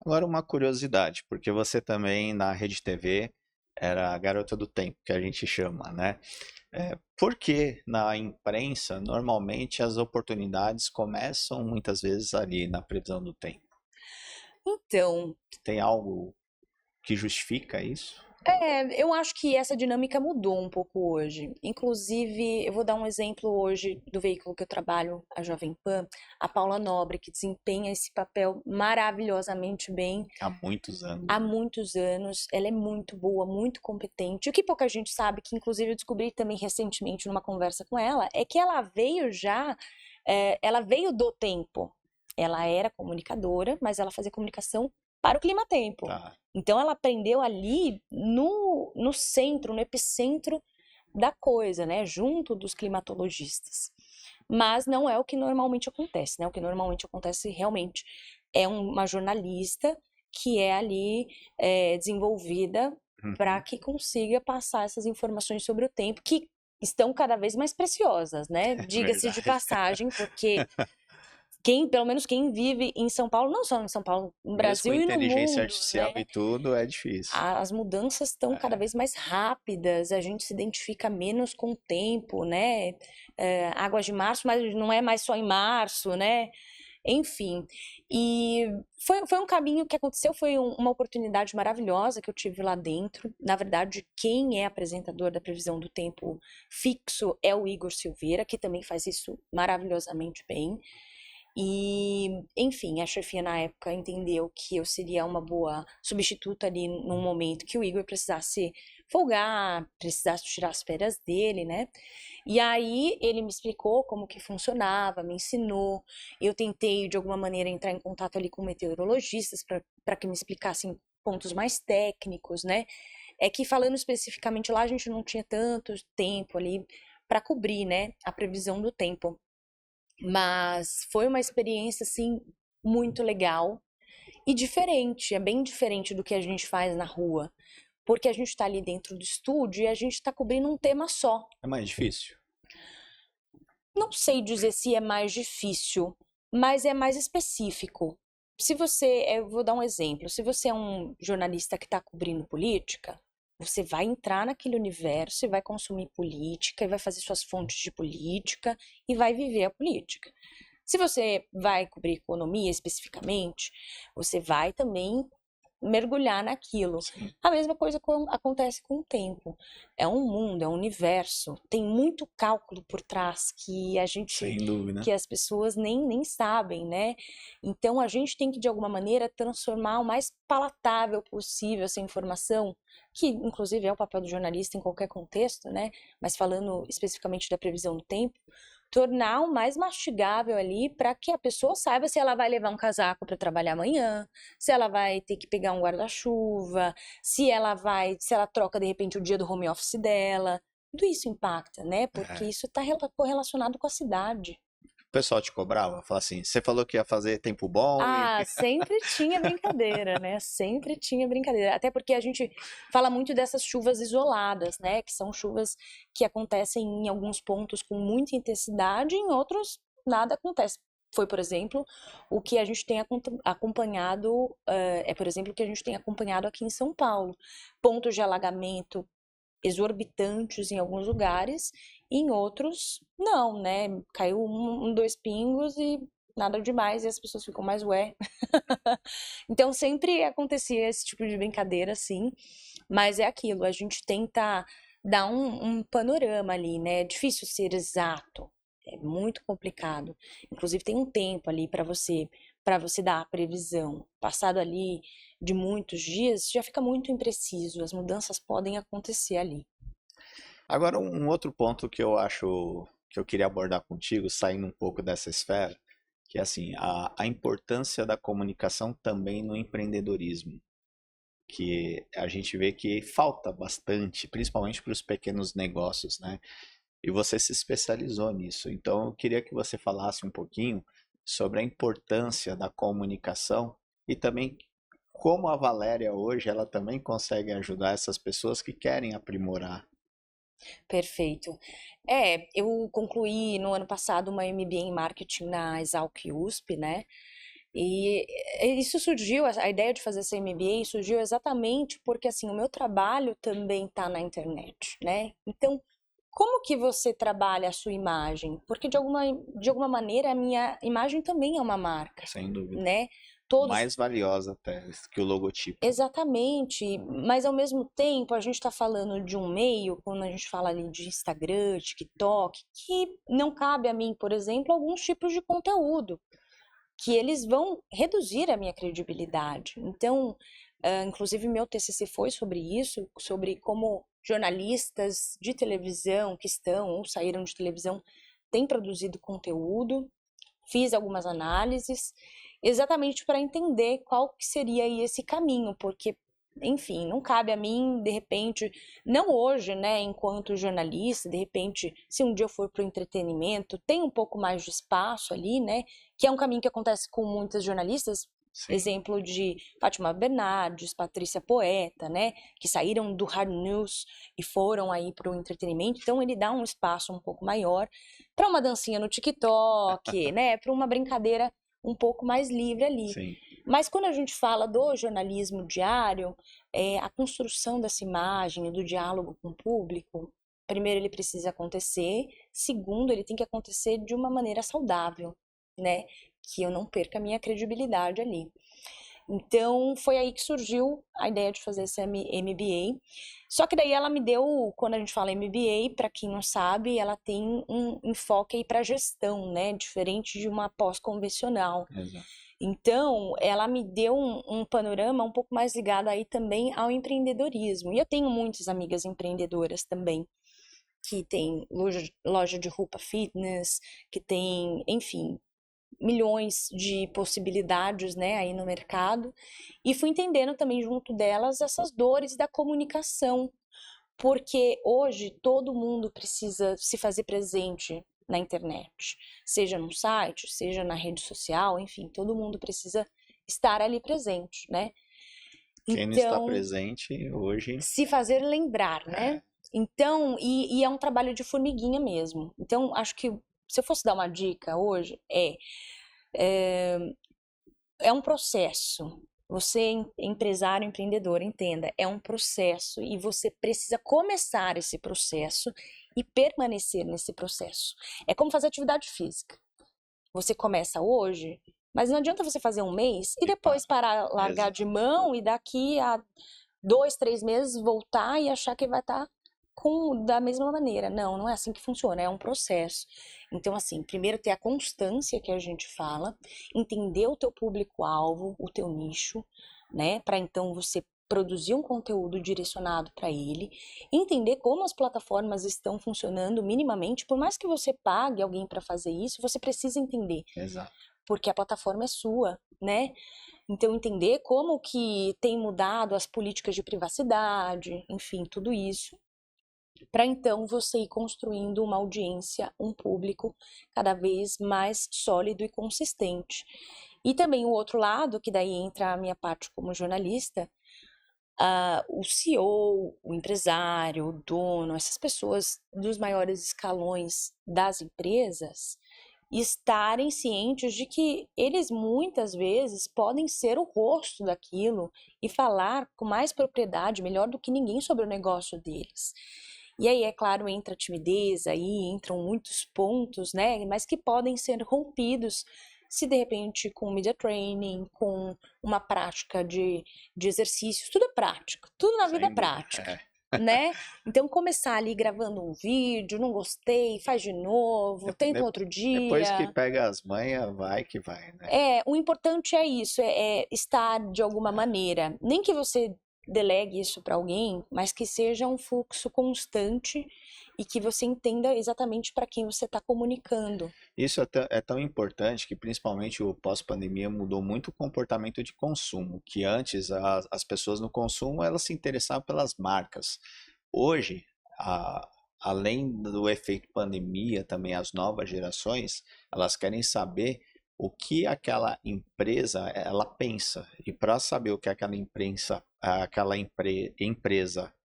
B: Agora, uma curiosidade, porque você também na Rede TV era a garota do tempo, que a gente chama, né? Por que na imprensa, normalmente as oportunidades começam muitas vezes ali na previsão do tempo?
A: Então,
B: Tem algo que justifica isso?
A: eu acho que essa dinâmica mudou um pouco hoje. Inclusive, eu vou dar um exemplo hoje do veículo que eu trabalho, a Jovem Pan, a Paula Nobre, que desempenha esse papel maravilhosamente bem
B: Há muitos anos,
A: há
B: né?
A: muitos anos. Ela é muito boa, muito competente. O que pouca gente sabe, que inclusive eu descobri também recentemente numa conversa com ela, é que ela veio do tempo. Ela era comunicadora, mas ela fazia comunicação para o clima-tempo.
B: Tá.
A: Então ela aprendeu ali no centro, no epicentro da coisa, né? Junto dos climatologistas. Mas não é o que normalmente acontece, né? O que normalmente acontece realmente é uma jornalista que é ali desenvolvida para
B: Uhum.
A: que consiga passar essas informações sobre o tempo, que estão cada vez mais preciosas, né?
B: É
A: Diga-se de
B: verdade.
A: passagem, porque pelo menos quem vive em São Paulo, não só em São Paulo, no
B: Mesmo com
A: Brasil e no
B: inteligência
A: mundo,
B: artificial
A: né?
B: e tudo, é difícil.
A: As mudanças estão cada
B: É,
A: vez mais rápidas, a gente se identifica menos com o tempo, né? Águas de março, mas não é mais só em março, né? Enfim, e foi um caminho que aconteceu, foi uma oportunidade maravilhosa que eu tive lá dentro. Na verdade, quem é apresentador da previsão do tempo fixo é o Igor Silveira, que também faz isso maravilhosamente bem. E, enfim, a chefia na época entendeu que eu seria uma boa substituta ali num momento que o Igor precisasse folgar, precisasse tirar as férias dele, né? E aí ele me explicou como que funcionava, me ensinou. Eu tentei de alguma maneira entrar em contato ali com meteorologistas para que me explicassem pontos mais técnicos, né? É que falando especificamente lá, a gente não tinha tanto tempo ali para cobrir, né, a previsão do tempo. Mas foi uma experiência assim muito legal e diferente, é bem diferente do que a gente faz na rua, porque a gente está ali dentro do estúdio e a gente está cobrindo um tema só.
B: é mais difícil.
A: Não sei dizer se é mais difícil, mas é mais específico. eu vou dar um exemplo, se você é um jornalista que está cobrindo política, você vai entrar naquele universo e vai consumir política, e vai fazer suas fontes de política, e vai viver a política. Se você vai cobrir economia especificamente, você vai também mergulhar naquilo.
B: Sim,
A: A mesma coisa acontece com o tempo. É um mundo, é um universo, tem muito cálculo por trás
B: sem dúvida.
A: que as pessoas nem sabem, né? Então a gente tem que de alguma maneira transformar o mais palatável possível essa informação, que inclusive é o papel do jornalista em qualquer contexto, né? Mas falando especificamente da previsão do tempo, tornar o mais mastigável ali para que a pessoa saiba se ela vai levar um casaco para trabalhar amanhã, se ela vai ter que pegar um guarda-chuva, se ela troca de repente o dia do home office dela. Tudo isso impacta, né? Porque
B: É.
A: isso está correlacionado com a cidade.
B: O pessoal te cobrava, falava assim, você falou que ia fazer tempo bom e
A: Ah, sempre tinha brincadeira, né? Sempre tinha brincadeira. Até porque a gente fala muito dessas chuvas isoladas, né? Que são chuvas que acontecem em alguns pontos com muita intensidade, em outros nada acontece. Foi, por exemplo, o que a gente tem acompanhado, por exemplo, o que a gente tem acompanhado aqui em São Paulo. Pontos de alagamento exorbitantes em alguns lugares, em outros não, né? Caiu dois pingos e nada demais e as pessoas ficam mais ué. Então sempre acontecia esse tipo de brincadeira, assim, mas é aquilo, a gente tenta dar um panorama ali, né? É difícil ser exato, é muito complicado. Inclusive tem um tempo ali para você dar a previsão. Passado ali de muitos dias, já fica muito impreciso, as mudanças podem acontecer ali.
B: agora, um outro ponto que eu acho que eu queria abordar contigo, saindo um pouco dessa esfera, que é assim, a importância da comunicação também no empreendedorismo, que a gente vê que falta bastante, principalmente para os pequenos negócios, né? E você se especializou nisso. Então, eu queria que você falasse um pouquinho sobre a importância da comunicação e também como a Valéria hoje, ela também consegue ajudar essas pessoas que querem aprimorar.
A: Perfeito. Eu concluí no ano passado uma MBA em marketing na Exalc USP, né? E isso surgiu, a ideia de fazer essa MBA surgiu exatamente porque assim, o meu trabalho também está na internet, né? Então, como que você trabalha a sua imagem? Porque de alguma maneira a minha imagem também é uma marca,
B: Sem dúvida.
A: né? Todos
B: Mais valiosa até que o logotipo.
A: Exatamente, mas ao mesmo tempo a gente está falando de um meio, quando a gente fala ali de Instagram, TikTok, que não cabe a mim, por exemplo, alguns tipos de conteúdo, que eles vão reduzir a minha credibilidade. Então, inclusive meu TCC foi sobre isso, sobre como jornalistas de televisão que estão ou saíram de televisão têm produzido conteúdo. Fiz algumas análises, exatamente para entender qual que seria aí esse caminho, porque, enfim, não cabe a mim, de repente, não hoje, né, enquanto jornalista, de repente, se um dia eu for para o entretenimento, tem um pouco mais de espaço ali, né, que é um caminho que acontece com muitas jornalistas,
B: Sim.
A: exemplo de Fátima Bernardes, Patrícia Poeta, né, que saíram do hard news e foram aí para o entretenimento, então ele dá um espaço um pouco maior para uma dancinha no TikTok, né, para uma brincadeira um pouco mais livre ali.
B: Sim.
A: Mas quando a gente fala do jornalismo diário, a construção dessa imagem, do diálogo com o público, primeiro ele precisa acontecer, segundo ele tem que acontecer de uma maneira saudável, né, que eu não perca a minha credibilidade ali. Então, foi aí que surgiu a ideia de fazer esse MBA. Só que daí ela me deu, quando a gente fala MBA, para quem não sabe, ela tem um enfoque aí para gestão, né? Diferente de uma pós-convencional.
B: Exato.
A: Então, ela me deu um panorama um pouco mais ligado aí também ao empreendedorismo. E eu tenho muitas amigas empreendedoras também, que tem loja de roupa fitness, que tem, enfim, milhões de possibilidades, né, aí no mercado, e fui entendendo também junto delas essas dores da comunicação, porque hoje todo mundo precisa se fazer presente na internet, seja no site, seja na rede social, enfim, todo mundo precisa estar ali presente, né?
B: Quem não está
A: Então,
B: presente hoje
A: se fazer lembrar,
B: é,
A: né? Então, e é um trabalho de formiguinha mesmo. Então, acho que se eu fosse dar uma dica hoje, é um processo. Você, empresário, empreendedor, entenda, é um processo e você precisa começar esse processo e permanecer nesse processo. É como fazer atividade física. Você começa hoje, mas não adianta você fazer um mês e depois parar, largar de mão e daqui a 2, 3 meses voltar e achar que vai estar da mesma maneira. Não, não é assim que funciona, é um processo. Então, assim, primeiro ter a constância que a gente fala, entender o teu público-alvo, o teu nicho, né? Para então você produzir um conteúdo direcionado para ele, entender como as plataformas estão funcionando minimamente, por mais que você pague alguém para fazer isso, você precisa entender.
B: Exato.
A: Porque a plataforma é sua, né? Então, entender como que tem mudado as políticas de privacidade, enfim, tudo isso, para então você ir construindo uma audiência, um público cada vez mais sólido e consistente. E também o outro lado, que daí entra a minha parte como jornalista, o CEO, o empresário, o dono, essas pessoas dos maiores escalões das empresas, estarem cientes de que eles muitas vezes podem ser o rosto daquilo e falar com mais propriedade, melhor do que ninguém sobre o negócio deles. E aí, é claro, entra a timidez, aí entram muitos pontos, né? Mas que podem ser rompidos se de repente com media training, com uma prática de exercícios, tudo é prática, tudo na vida é prática. Né? Então começar ali gravando um vídeo, não gostei, faz de novo, tenta outro dia.
B: Depois que pega as manhas, vai que vai, né?
A: O importante é isso, é estar de alguma maneira. Nem que você delegue isso para alguém, mas que seja um fluxo constante e que você entenda exatamente para quem você está comunicando.
B: Isso é tão importante que, principalmente o pós-pandemia, mudou muito o comportamento de consumo, que antes as pessoas no consumo elas se interessavam pelas marcas. Hoje, além do efeito pandemia, também as novas gerações, elas querem saber o que aquela empresa ela pensa. E para saber o que aquela empresa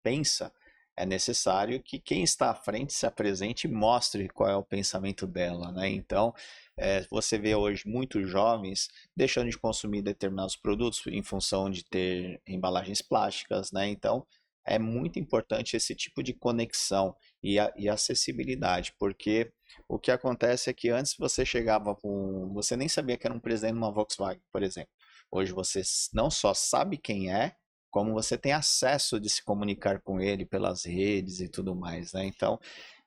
B: pensa, é necessário que quem está à frente se apresente e mostre qual é o pensamento dela, né? Então, você vê hoje muitos jovens deixando de consumir determinados produtos em função de ter embalagens plásticas, né? Então, é muito importante esse tipo de conexão e acessibilidade, porque o que acontece é que antes você chegava você nem sabia que era um presidente de uma Volkswagen, por exemplo. Hoje você não só sabe quem é, como você tem acesso de se comunicar com ele pelas redes e tudo mais, né? Então,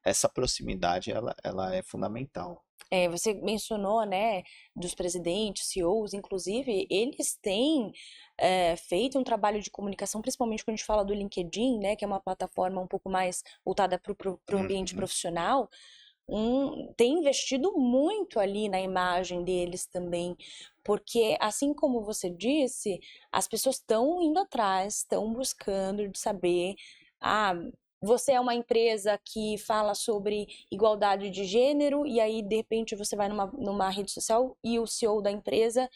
B: essa proximidade, ela é fundamental.
A: Você mencionou, né, dos presidentes, CEOs, inclusive, eles têm feito um trabalho de comunicação, principalmente quando a gente fala do LinkedIn, né, que é uma plataforma um pouco mais voltada para o ambiente profissional, tem investido muito ali na imagem deles também, porque assim como você disse, as pessoas estão indo atrás, estão buscando de saber, você é uma empresa que fala sobre igualdade de gênero e aí de repente você vai numa rede social e o CEO da empresa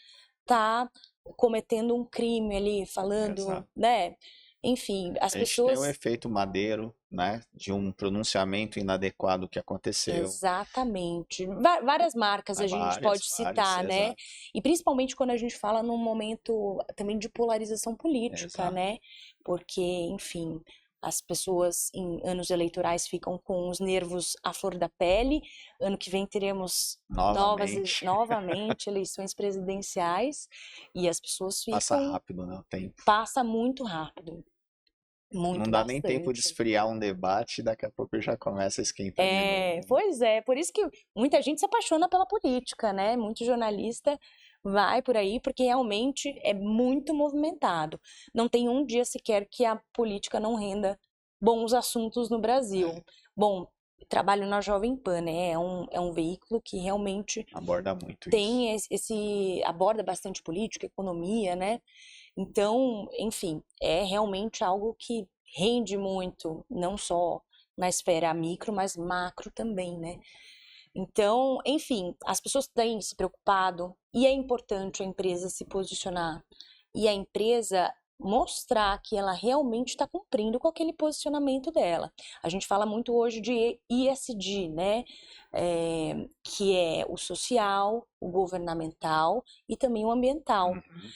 A: tá cometendo um crime ali, falando,
B: Exato.
A: né? Enfim, as
B: A gente
A: pessoas...
B: tem o efeito Madeiro, né? De um pronunciamento inadequado que aconteceu.
A: Exatamente. Várias marcas a gente pode citar, né?
B: Exato.
A: E principalmente quando a gente fala num momento também de polarização política,
B: Exato.
A: né? Porque, enfim, as pessoas em anos eleitorais ficam com os nervos à flor da pele. Ano que vem teremos novamente eleições presidenciais e as pessoas ficam...
B: Passa rápido, né? O tempo.
A: Passa muito rápido.
B: Não dá nem tempo de esfriar um debate, daqui a pouco já começa a esquentar de novo.
A: Pois é, por isso que muita gente se apaixona pela política, né? Muito jornalista vai por aí porque realmente é muito movimentado. Não tem um dia sequer que a política não renda bons assuntos no Brasil. Bom, trabalho na Jovem Pan, né? É um veículo que realmente
B: aborda muito
A: tem aborda bastante política, economia, né? Então, enfim, é realmente algo que rende muito, não só na esfera micro, mas macro também, né? Então, enfim, as pessoas têm se preocupado e é importante a empresa se posicionar. E a empresa mostrar que ela realmente está cumprindo com aquele posicionamento dela. A gente fala muito hoje de ESG, né? Que é o social, o governamental e também o ambiental.
B: Uhum.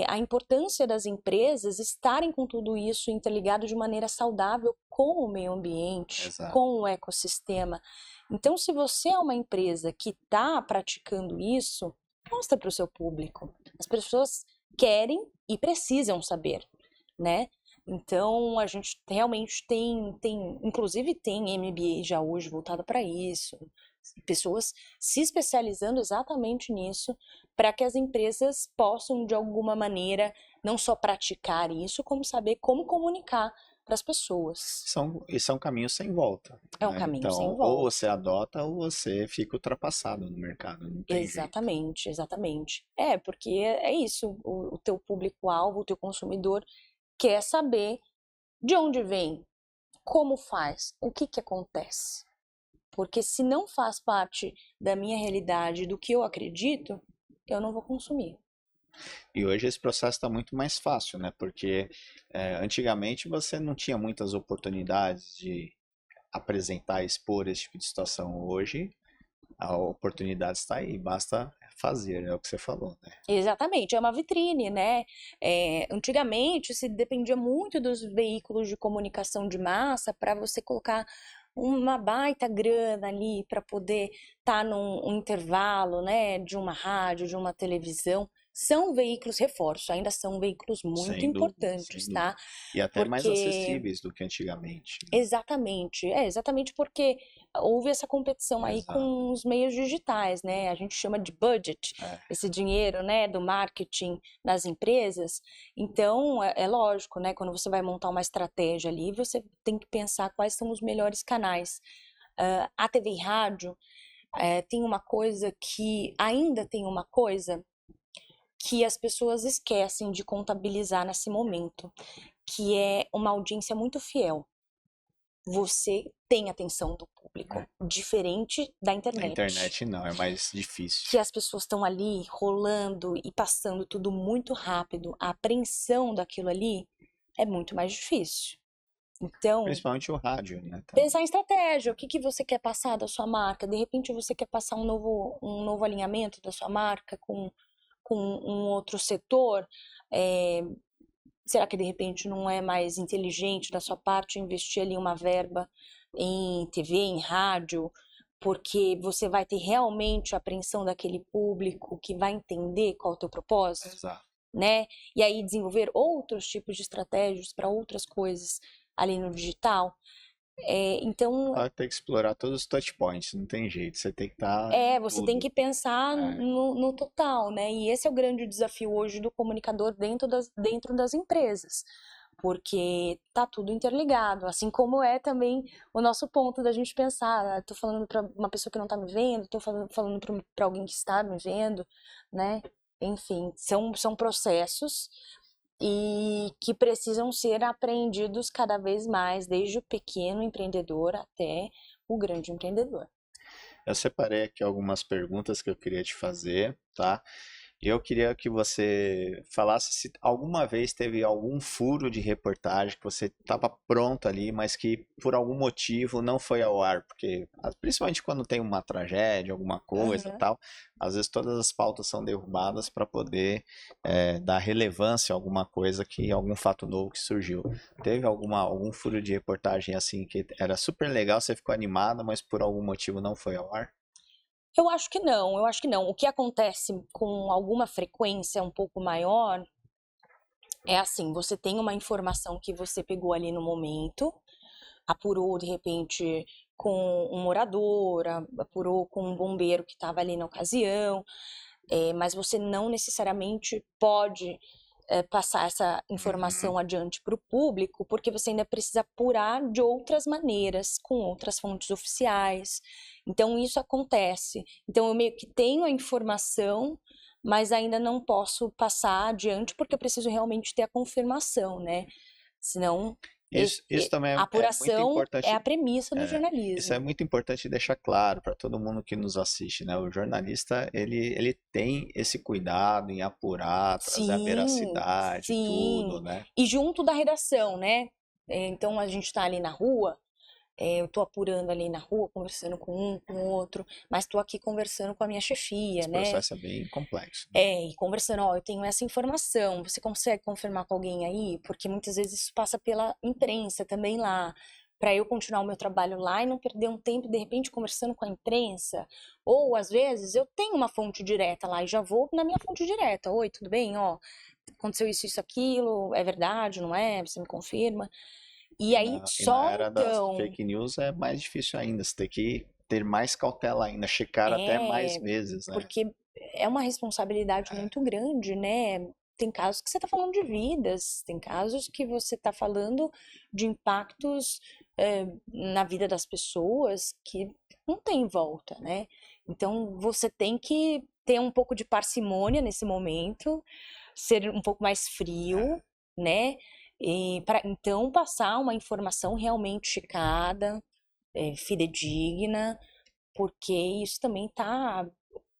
A: A importância das empresas estarem com tudo isso interligado de maneira saudável com o meio ambiente,
B: Exato.
A: com o ecossistema. Então, se você é uma empresa que está praticando isso, mostra para o seu público. As pessoas querem e precisam saber, né? Então, a gente realmente inclusive tem MBA já hoje voltado para isso, pessoas se especializando exatamente nisso, para que as empresas possam, de alguma maneira, não só praticar isso, como saber como comunicar para as pessoas.
B: Isso é um caminho sem volta,
A: É um
B: né?
A: caminho sem
B: Então, ou
A: volta.
B: você adota ou você fica ultrapassado no mercado, não tem jeito.
A: Exatamente, exatamente. Porque é isso, o teu público-alvo, o teu consumidor quer saber de onde vem, como faz, o que que acontece. Porque se não faz parte da minha realidade, do que eu acredito, eu não vou consumir.
B: E hoje esse processo está muito mais fácil, né? Porque antigamente você não tinha muitas oportunidades de apresentar, expor esse tipo de situação. Hoje a oportunidade está aí, basta fazer, é o que você falou, né?
A: Exatamente, é uma vitrine, né? Antigamente se dependia muito dos veículos de comunicação de massa para você colocar uma baita grana ali para poder estar num intervalo, né, de uma rádio, de uma televisão. São veículos reforços, ainda são veículos muito
B: Sem dúvida, sem
A: importantes, tá?
B: dúvida. E até mais
A: Porque
B: acessíveis do que antigamente, né?
A: exatamente porque houve essa competição aí
B: Exato.
A: com os meios digitais, né? A gente chama de budget,
B: É.
A: esse dinheiro, né, do marketing das empresas. Então, é lógico, né, quando você vai montar uma estratégia ali, você tem que pensar quais são os melhores canais. A TV e rádio tem uma coisa que ainda tem uma coisa que as pessoas esquecem de contabilizar nesse momento, que é uma audiência muito fiel. Você tem atenção do público, diferente da
B: Na
A: internet,
B: internet não, é mais difícil.
A: que as pessoas estão ali rolando e passando tudo muito rápido. A apreensão daquilo ali é muito mais difícil. Então,
B: Principalmente o rádio, né? Também.
A: pensar em estratégia, o que que você quer passar da sua marca? De repente você quer passar um novo alinhamento da sua marca com um outro setor. É, será que de repente não é mais inteligente da sua parte investir ali uma verba em TV, em rádio, porque você vai ter realmente a apreensão daquele público que vai entender qual é o teu propósito,
B: Exato.
A: né? E aí desenvolver outros tipos de estratégias para outras coisas ali no digital. Então,
B: Vai ter que explorar todos os touch points, não tem jeito. Você tem que estar em
A: você tem
B: tudo.
A: que pensar
B: É,
A: no total, né? E esse é o grande desafio hoje do comunicador dentro das empresas, porque tá tudo interligado, assim como é também o nosso ponto da gente pensar, tô falando para uma pessoa que não tá me vendo, tô falando para alguém que está me vendo, né? Enfim, são processos e que precisam ser aprendidos cada vez mais, desde o pequeno empreendedor até o grande empreendedor.
B: eu separei aqui algumas perguntas que eu queria te fazer, tá? Eu queria que você falasse se alguma vez teve algum furo de reportagem que você estava pronto ali, mas que por algum motivo não foi ao ar, porque principalmente quando tem uma tragédia, alguma coisa,
A: Aham.
B: tal, às vezes todas as pautas são derrubadas para poder dar relevância a alguma coisa que algum fato novo que surgiu. Teve algum furo de reportagem assim que era super legal, você ficou animada, mas por algum motivo não foi ao ar?
A: Eu acho que não, eu acho que não. O que acontece com alguma frequência um pouco maior é assim, você tem uma informação que você pegou ali no momento, apurou de repente com um morador, apurou com um bombeiro que estava ali na ocasião, mas você não necessariamente pode passar essa
B: Uhum.
A: informação adiante para o público, porque você ainda precisa apurar de outras maneiras, com outras fontes oficiais. Então, isso acontece. Então, eu meio que tenho a informação, mas ainda não posso passar adiante, porque eu preciso realmente ter a confirmação, né? Senão.
B: Isso também
A: A
B: é muito
A: apuração é a
B: importante.
A: premissa do
B: Isso é
A: jornalismo.
B: muito importante deixar claro para todo mundo que nos assiste, né? O jornalista, ele tem esse cuidado em apurar, trazer a
A: Sim,
B: veracidade, tudo,
A: sim.
B: né?
A: E junto da redação, né? Então a gente tá ali na rua, eu tô apurando ali na rua, conversando com um, com o outro, mas tô aqui conversando com a minha chefia,
B: Esse
A: né?
B: processo é bem complexo, né?
A: E conversando, ó, eu tenho essa informação, você consegue confirmar com alguém aí? Porque muitas vezes isso passa pela imprensa também lá, para eu continuar o meu trabalho lá e não perder um tempo, de repente, conversando com a imprensa. Ou, às vezes, eu tenho uma fonte direta lá e já vou na minha fonte direta. Oi, tudo bem? Ó, aconteceu isso, aquilo, é verdade, não é? Você me confirma. E aí,
B: E na
A: só
B: era das
A: então,
B: fake news é mais difícil ainda, você tem que ter mais cautela ainda, checar até mais
A: é,
B: vezes, né?
A: porque é uma responsabilidade muito grande, né? Tem casos que você está falando de vidas, tem casos que você está falando de impactos na vida das pessoas que não tem volta, né? Então você tem que ter um pouco de parcimônia nesse momento, ser um pouco mais frio, né? E para então passar uma informação realmente checada, fidedigna, porque isso também está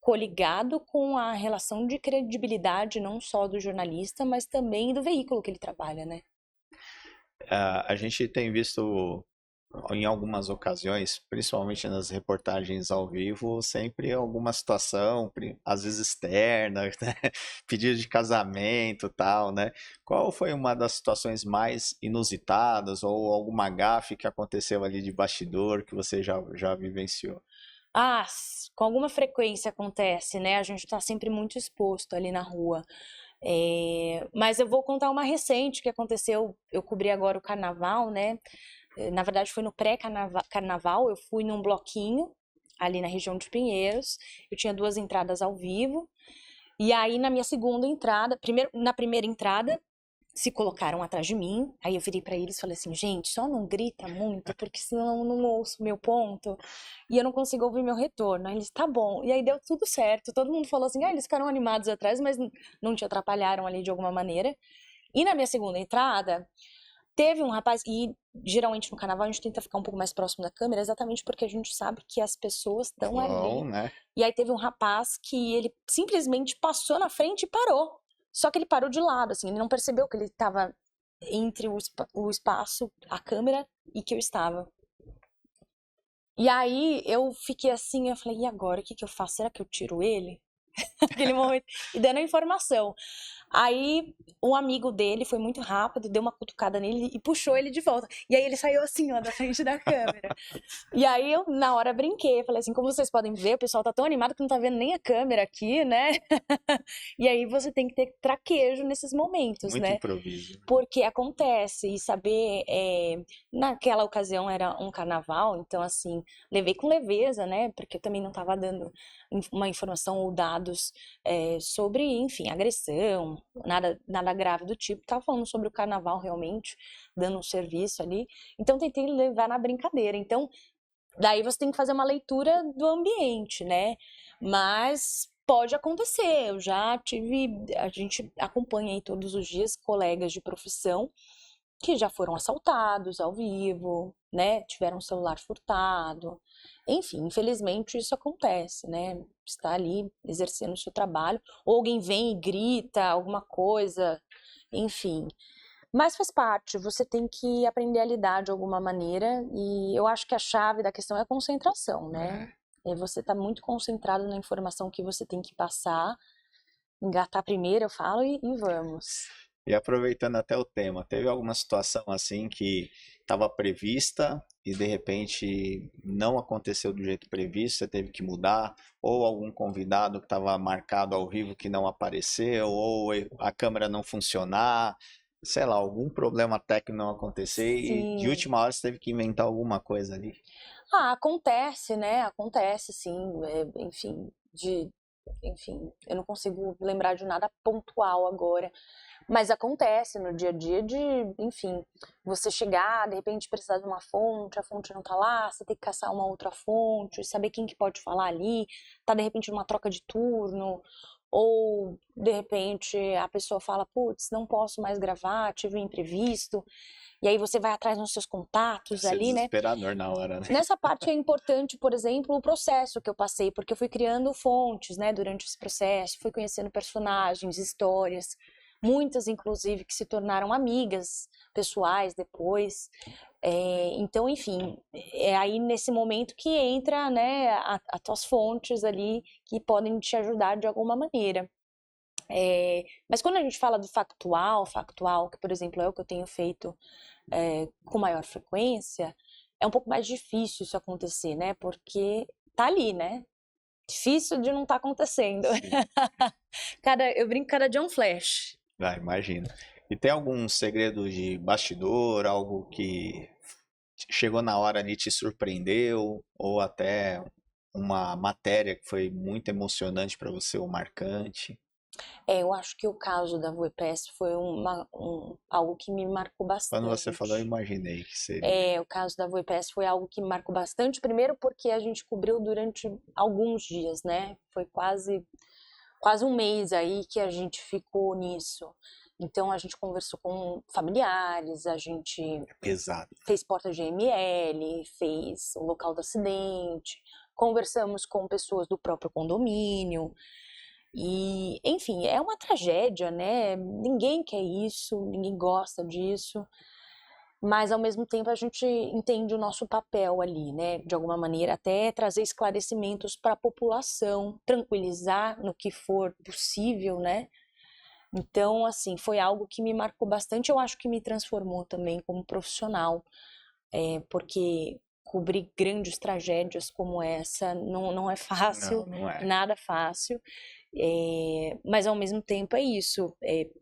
A: coligado com a relação de credibilidade não só do jornalista, mas também do veículo que ele trabalha, né?
B: A gente tem visto em algumas ocasiões, principalmente nas reportagens ao vivo, sempre alguma situação, às vezes externa, né? Pedido de casamento, tal, né? Qual foi uma das situações mais inusitadas ou alguma gafe que aconteceu ali de bastidor que você já vivenciou?
A: Ah, com alguma frequência acontece, né? A gente está sempre muito exposto ali na rua. Mas eu vou contar uma recente que aconteceu. Eu cobri agora o carnaval, né? Na verdade, foi no pré-carnaval. Eu fui num bloquinho ali na região de Pinheiros. Eu tinha duas entradas ao vivo. E aí, na minha segunda entrada, na primeira entrada, se colocaram atrás de mim. Aí eu virei pra eles e falei assim, gente, só não grita muito, porque senão eu não ouço o meu ponto e eu não consigo ouvir meu retorno. Aí eles, tá bom. E aí deu tudo certo. Todo mundo falou assim, eles ficaram animados atrás, mas não te atrapalharam ali de alguma maneira. E na minha segunda entrada, teve um rapaz, e geralmente no carnaval a gente tenta ficar um pouco mais próximo da câmera, exatamente porque a gente sabe que as pessoas estão
B: Bom,
A: ali.
B: né?
A: E aí teve um rapaz que ele simplesmente passou na frente e parou. Só que ele parou de lado, assim, ele não percebeu que ele estava entre o espaço, a câmera e que eu estava. E aí eu fiquei assim, eu falei, e agora, o que que eu faço? Será que eu tiro ele? Naquele momento, e dando a informação. Aí um amigo dele foi muito rápido, deu uma cutucada nele e puxou ele de volta. E aí ele saiu assim, ó, da frente da câmera. E aí eu, na hora, brinquei. Falei assim, como vocês podem ver, o pessoal tá tão animado que não tá vendo nem a câmera aqui, né? E aí você tem que ter traquejo nesses momentos,
B: Muito
A: né?
B: improviso.
A: Porque acontece, e saber, naquela ocasião era um carnaval, então assim, levei com leveza, né, porque eu também não estava dando uma informação ou dados sobre, enfim, agressão, nada grave do tipo, estava falando sobre o carnaval realmente, dando um serviço ali, então tentei levar na brincadeira, então daí você tem que fazer uma leitura do ambiente, né? Mas pode acontecer. Eu já tive, a gente acompanha aí todos os dias colegas de profissão que já foram assaltados ao vivo, né? Tiveram um celular furtado. Enfim, infelizmente isso acontece, né? Está ali exercendo o seu trabalho, ou alguém vem e grita alguma coisa, enfim. Mas faz parte, você tem que aprender a lidar de alguma maneira, e eu acho que a chave da questão é a concentração, né? É você estar muito concentrado na informação que você tem que passar, engatar primeiro, eu falo, e vamos.
B: E aproveitando até o tema, teve alguma situação assim que estava prevista e de repente não aconteceu do jeito previsto, você teve que mudar, ou algum convidado que estava marcado ao vivo que não apareceu, ou a câmera não funcionar, sei lá, algum problema técnico não acontecer e de
A: Sim.
B: última hora você teve que inventar alguma coisa ali.
A: Ah, acontece, né? Acontece, sim. Enfim, enfim, eu não consigo lembrar de nada pontual agora. Mas acontece no dia a dia de, enfim, você chegar, de repente precisar de uma fonte, a fonte não tá lá, você tem que caçar uma outra fonte, saber quem que pode falar ali, tá de repente numa troca de turno, ou de repente a pessoa fala, putz, não posso mais gravar, tive um imprevisto, e aí você vai atrás nos seus contatos
B: Deve ser
A: ali, né?
B: desesperador na hora, né?
A: Nessa parte é importante, por exemplo, o processo que eu passei, porque eu fui criando fontes, né, durante esse processo, fui conhecendo personagens, histórias, muitas, inclusive, que se tornaram amigas pessoais depois. Então, enfim, é aí nesse momento que entra, né, as tuas fontes ali que podem te ajudar de alguma maneira. Mas quando a gente fala do factual, que por exemplo é o que eu tenho feito com maior frequência, é um pouco mais difícil isso acontecer, né? Porque tá ali, né? Difícil de não estar acontecendo.
B: Sim.
A: Eu brinco, cada dia é um flash.
B: Imagina. E tem algum segredo de bastidor, algo que chegou na hora ali e te surpreendeu, ou até uma matéria que foi muito emocionante para você ou marcante?
A: Eu acho que o caso da VUEPES foi algo que me marcou
B: Quando você falou, eu
A: bastante.
B: imaginei que seria.
A: O caso da VUEPES foi algo que me marcou bastante, primeiro porque a gente cobriu durante alguns dias, né? Foi quase um mês aí que a gente ficou nisso. Então a gente conversou com familiares, a gente
B: É pesado.
A: fez porta GML, fez o local do acidente, conversamos com pessoas do próprio condomínio. E, enfim, é uma tragédia, né? Ninguém quer isso, ninguém gosta disso, mas ao mesmo tempo a gente entende o nosso papel ali, né? De alguma maneira, até trazer esclarecimentos para a população, tranquilizar no que for possível, né? Então, assim, foi algo que me marcou bastante. Eu acho que me transformou também como profissional, porque cobrir grandes tragédias como essa não é fácil,
B: Não, não é.
A: nada fácil. Mas ao mesmo tempo é isso,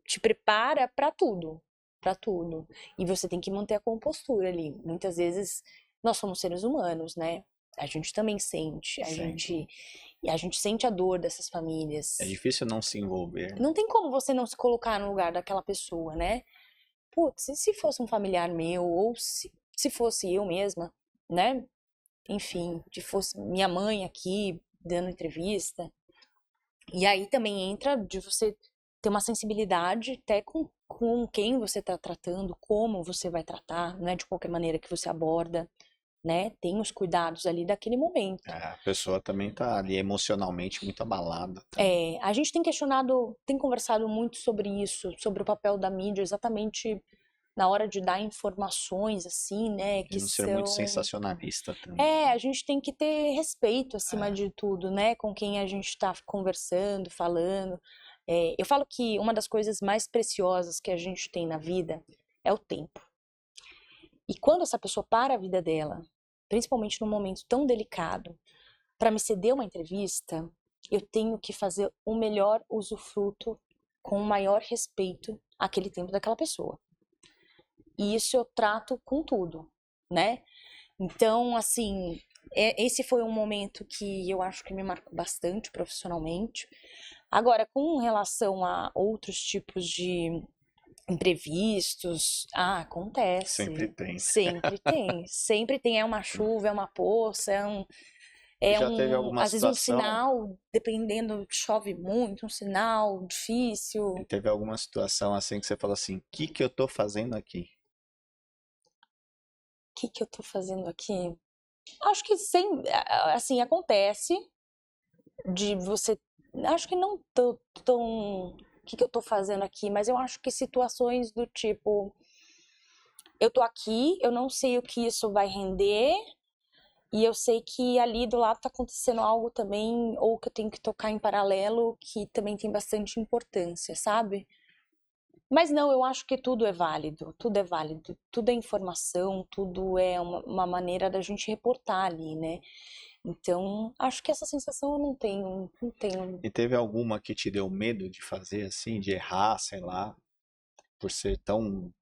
A: te prepara para tudo, para tudo. E você tem que manter a compostura ali. Muitas vezes nós somos seres humanos, né? A gente também sente,
B: Sim.
A: e a gente sente a dor dessas famílias.
B: É difícil não se envolver.
A: Não tem como você não se colocar no lugar daquela pessoa, né? Putz, e se fosse um familiar meu, ou se fosse eu mesma, né? Enfim, se fosse minha mãe aqui dando entrevista. E aí também entra de você ter uma sensibilidade até com quem você está tratando, como você vai tratar, não é de qualquer maneira que você aborda, né? Tem os cuidados ali daquele momento.
B: A pessoa também tá ali emocionalmente muito abalada.
A: A gente tem conversado muito sobre isso, sobre o papel da mídia, exatamente na hora de dar informações, assim, né,
B: E
A: que
B: não ser muito
A: são...
B: sensacionalista também.
A: A gente tem que ter respeito acima de tudo, né, com quem a gente está conversando, falando. Eu falo que uma das coisas mais preciosas que a gente tem na vida é o tempo. E quando essa pessoa para a vida dela, principalmente num momento tão delicado, para me ceder uma entrevista, eu tenho que fazer o melhor usufruto com o maior respeito àquele tempo daquela pessoa. E isso eu trato com tudo, né? Então, assim, esse foi um momento que eu acho que me marcou bastante profissionalmente. Agora, com relação a outros tipos de imprevistos, acontece.
B: Sempre tem.
A: Sempre tem. Sempre tem. É uma chuva, é uma poça,
B: Já teve alguma
A: às vezes um
B: situação?
A: sinal, dependendo, chove muito, um sinal difícil.
B: E teve alguma situação assim que você falou assim, o que que eu tô fazendo aqui?
A: O que que eu tô fazendo aqui? Acho que assim, acontece de você. Acho que não tão. O que eu tô fazendo aqui? Mas eu acho que situações do tipo. Eu tô aqui, eu não sei o que isso vai render, e eu sei que ali do lado tá acontecendo algo também, ou que eu tenho que tocar em paralelo, que também tem bastante importância, sabe? Mas não, eu acho que tudo é válido, tudo é informação, tudo é uma maneira da gente reportar ali, né? Então, acho que essa sensação eu não tenho.
B: E teve alguma que te deu medo de fazer assim, de errar, sei lá, por ser tão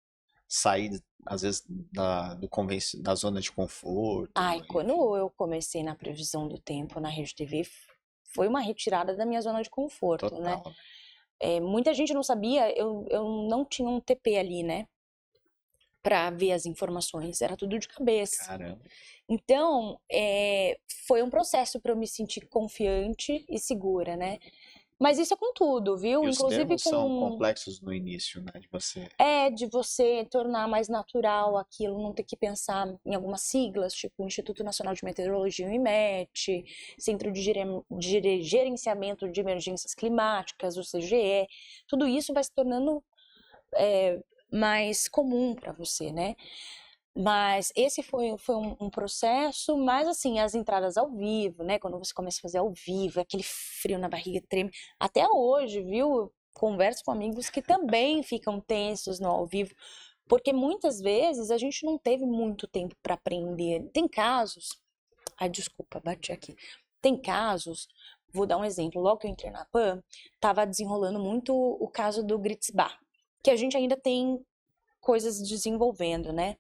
B: sair às vezes da zona de conforto,
A: Ai,
B: enfim,
A: quando eu comecei na previsão do tempo na Rede TV, foi uma retirada da minha zona de conforto, né?
B: total.
A: Muita gente não sabia, eu não tinha um TP ali, né? Pra ver as informações, era tudo de cabeça.
B: Caramba.
A: Então, foi um processo para eu me sentir confiante e segura, né? Mas isso é com tudo, viu?
B: E os
A: Inclusive
B: termos são
A: com
B: complexos no início, né? De você.
A: de você tornar mais natural aquilo, não ter que pensar em algumas siglas, tipo Instituto Nacional de Meteorologia, o IMET, Centro de Gerenciamento de Emergências Climáticas, o CGE. Tudo isso vai se tornando mais comum para você, né? Mas esse foi um processo, mas assim, as entradas ao vivo, né? Quando você começa a fazer ao vivo, aquele frio na barriga treme. Até hoje, viu? Converso com amigos que também ficam tensos no ao vivo, porque muitas vezes a gente não teve muito tempo para aprender. Tem casos. Ai, desculpa, bati aqui. Tem casos, vou dar um exemplo. Logo que eu entrei na PAN, estava desenrolando muito o caso do Gritzbach, que a gente ainda tem coisas desenvolvendo, né?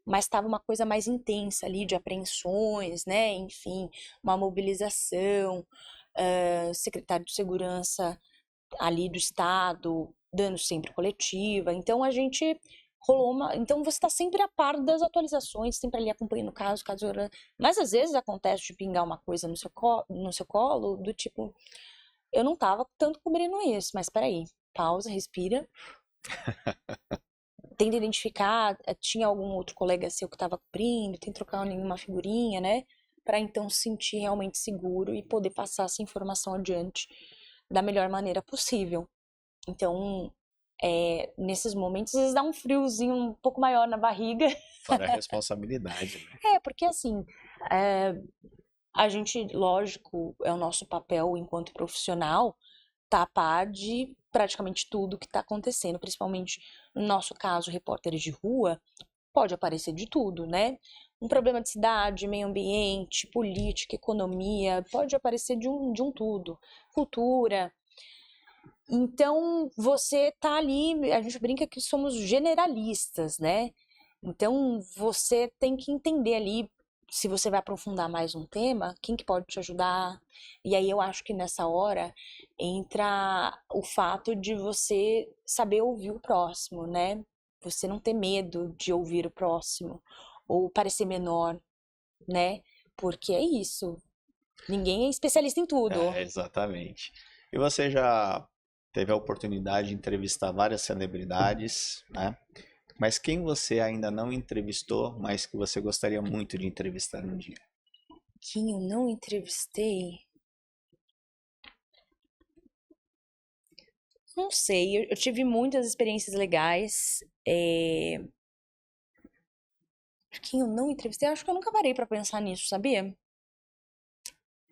A: Mas estava uma coisa mais intensa ali de apreensões, né? Enfim, uma mobilização, secretário de segurança ali do estado, dando sempre coletiva. Então a gente rolou uma. Então você está sempre a par das atualizações, sempre ali acompanhando o caso, Mas às vezes acontece de pingar uma coisa no seu colo, do tipo, eu não estava tanto cobrindo isso, mas peraí, pausa, respira, tenta identificar, tinha algum outro colega seu que estava cobrindo, tenta trocar uma figurinha, né? Para então se sentir realmente seguro e poder passar essa informação adiante da melhor maneira possível. Então, nesses momentos, às vezes dá um friozinho um pouco maior na barriga.
B: Fora a responsabilidade, né?
A: Porque assim, a gente, lógico, é o nosso papel enquanto profissional tá a par de praticamente tudo que está acontecendo, principalmente no nosso caso, repórteres de rua, pode aparecer de tudo, né? Um problema de cidade, meio ambiente, política, economia, pode aparecer de um tudo. Cultura. Então, você tá ali, a gente brinca que somos generalistas, né? Então, você tem que entender ali, se você vai aprofundar mais um tema, quem que pode te ajudar. E aí eu acho que nessa hora entra o fato de você saber ouvir o próximo, né? Você não ter medo de ouvir o próximo ou parecer menor, né? Porque é isso. Ninguém é especialista em tudo.
B: Exatamente. E você já teve a oportunidade de entrevistar várias celebridades, né? Mas quem você ainda não entrevistou, mas que você gostaria muito de entrevistar um dia?
A: Quem eu não entrevistei? Não sei, eu tive muitas experiências legais. Quem eu não entrevistei? Acho que eu nunca parei pra pensar nisso, sabia?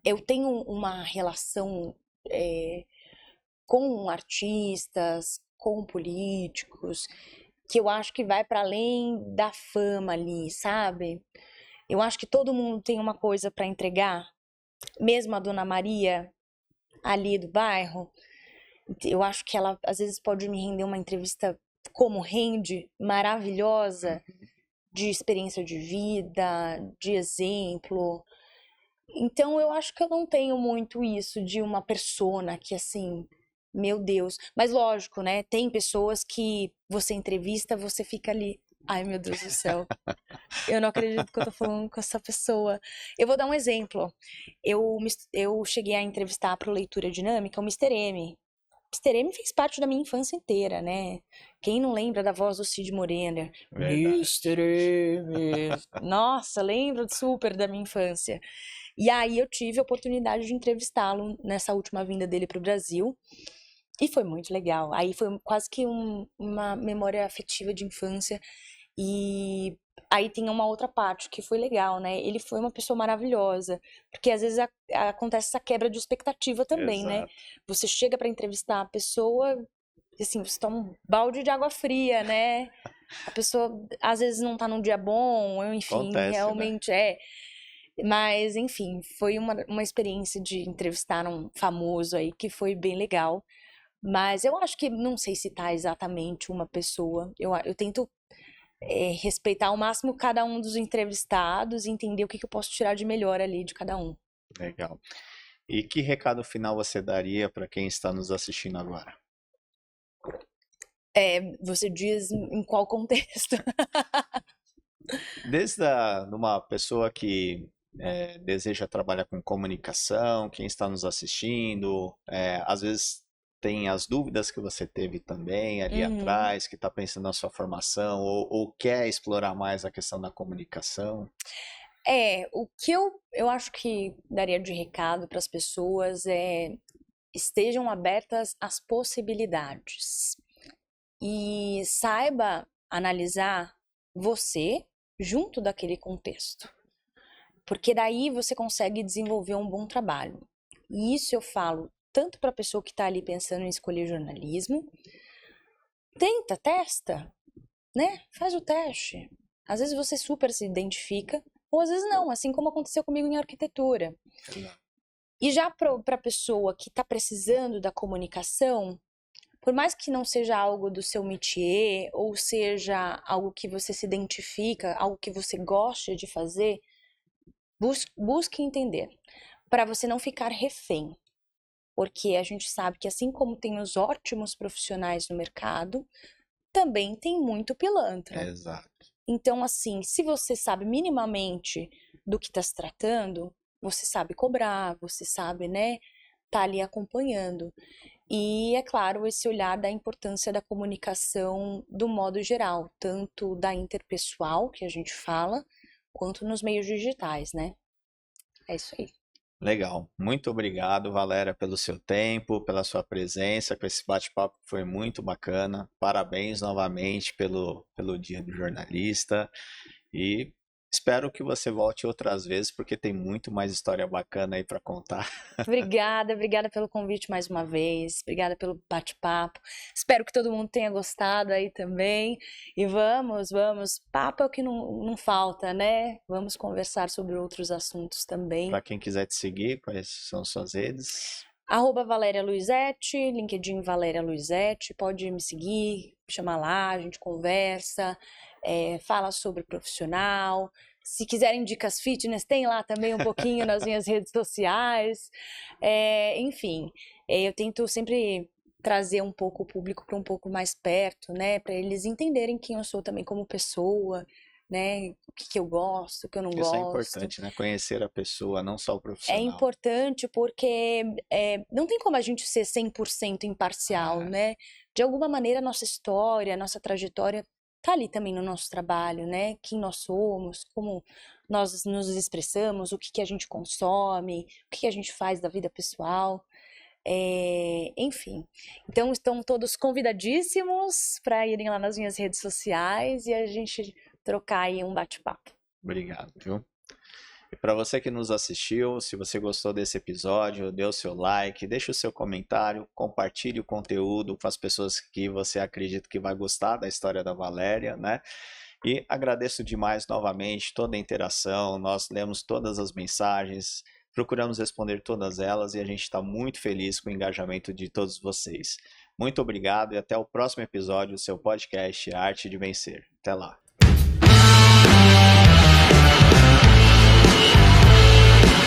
A: Eu tenho uma relação com artistas, com políticos, que eu acho que vai para além da fama ali, sabe? Eu acho que todo mundo tem uma coisa para entregar, mesmo a Dona Maria ali do bairro. Eu acho que ela às vezes pode me render uma entrevista como rende, maravilhosa, de experiência de vida, de exemplo. Então eu acho que eu não tenho muito isso de uma persona que assim, meu Deus. Mas lógico, né? Tem pessoas que você entrevista, você fica ali. Ai, meu Deus do céu. Eu não acredito que eu tô falando com essa pessoa. Eu vou dar um exemplo. Eu cheguei a entrevistar para o Leitura Dinâmica o Mister M. Mister M fez parte da minha infância inteira, né? Quem não lembra da voz do Cid Moreira?
B: Verdade.
A: Mister M. Nossa, lembro super da minha infância. E aí eu tive a oportunidade de entrevistá-lo nessa última vinda dele para o Brasil. E foi muito legal. Aí foi quase que uma memória afetiva de infância. E aí tem uma outra parte que foi legal, né? Ele foi uma pessoa maravilhosa. Porque às vezes acontece essa quebra de expectativa também, né?
B: Exato.
A: Você chega para entrevistar a pessoa, assim, você toma um balde de água fria, né? A pessoa às vezes não tá num dia bom, ou enfim,
B: Acontece, né?
A: realmente é. Mas, enfim, foi uma experiência de entrevistar um famoso aí que foi bem legal. Mas eu acho que não sei citar exatamente uma pessoa. Eu tento respeitar ao máximo cada um dos entrevistados e entender o que eu posso tirar de melhor ali de cada um.
B: Legal. E que recado final você daria para quem está nos assistindo agora?
A: Você diz em qual contexto?
B: Desde uma pessoa que deseja trabalhar com comunicação, quem está nos assistindo, às vezes tem as dúvidas que você teve também ali
A: Uhum.
B: atrás, que está pensando na sua formação, ou quer explorar mais a questão da comunicação.
A: O que eu acho que daria de recado para as pessoas é estejam abertas às possibilidades e saiba analisar você junto daquele contexto, porque daí você consegue desenvolver um bom trabalho. E isso eu falo tanto para a pessoa que está ali pensando em escolher jornalismo, tenta, testa, né? Faz o teste. Às vezes você super se identifica, ou às vezes não, assim como aconteceu comigo em arquitetura.
B: Exato.
A: E já para a pessoa que está precisando da comunicação, por mais que não seja algo do seu métier, ou seja algo que você se identifica, algo que você gosta de fazer, busque entender, para você não ficar refém. Porque a gente sabe que assim como tem os ótimos profissionais no mercado, também tem muito pilantra.
B: Exato.
A: Então, assim, se você sabe minimamente do que está se tratando, você sabe cobrar, você sabe, né, tá ali acompanhando. E, é claro, esse olhar da importância da comunicação do modo geral, tanto da interpessoal, que a gente fala, quanto nos meios digitais, né? É isso aí.
B: Legal. Muito obrigado, Valéria, pelo seu tempo, pela sua presença, com esse bate-papo que foi muito bacana. Parabéns novamente pelo Dia do Jornalista e espero que você volte outras vezes, porque tem muito mais história bacana aí para contar.
A: Obrigada pelo convite mais uma vez. Obrigada pelo bate-papo. Espero que todo mundo tenha gostado aí também. E vamos. Papo é o que não falta, né? Vamos conversar sobre outros assuntos também.
B: Para quem quiser te seguir, quais são suas redes?
A: Valéria Luizete, LinkedIn Valéria Luizete, pode me seguir, me chamar lá, a gente conversa, fala sobre profissional. Se quiserem dicas fitness, tem lá também um pouquinho nas minhas redes sociais. Enfim, eu tento sempre trazer um pouco o público para um pouco mais perto, né? Para eles entenderem quem eu sou também como pessoa, né? O que eu gosto, o que eu não
B: Isso é
A: gosto.
B: importante, né? Conhecer a pessoa, não só o
A: É
B: profissional.
A: importante porque não tem como a gente ser 100% imparcial,
B: Ah,
A: né? De alguma maneira, a nossa história, a nossa trajetória tá ali também no nosso trabalho, né? Quem nós somos, como nós nos expressamos, o que que a gente consome, o que que a gente faz da vida pessoal. Enfim. Então, estão todos convidadíssimos para irem lá nas minhas redes sociais e a gente trocar aí um bate-papo.
B: obrigado, viu? E para você que nos assistiu, se você gostou desse episódio, dê o seu like, deixe o seu comentário, compartilhe o conteúdo com as pessoas que você acredita que vai gostar da história da Valéria, né? E agradeço demais novamente toda a interação, nós lemos todas as mensagens, procuramos responder todas elas e a gente está muito feliz com o engajamento de todos vocês. Muito obrigado e até o próximo episódio do seu podcast Arte de Vencer. Até lá!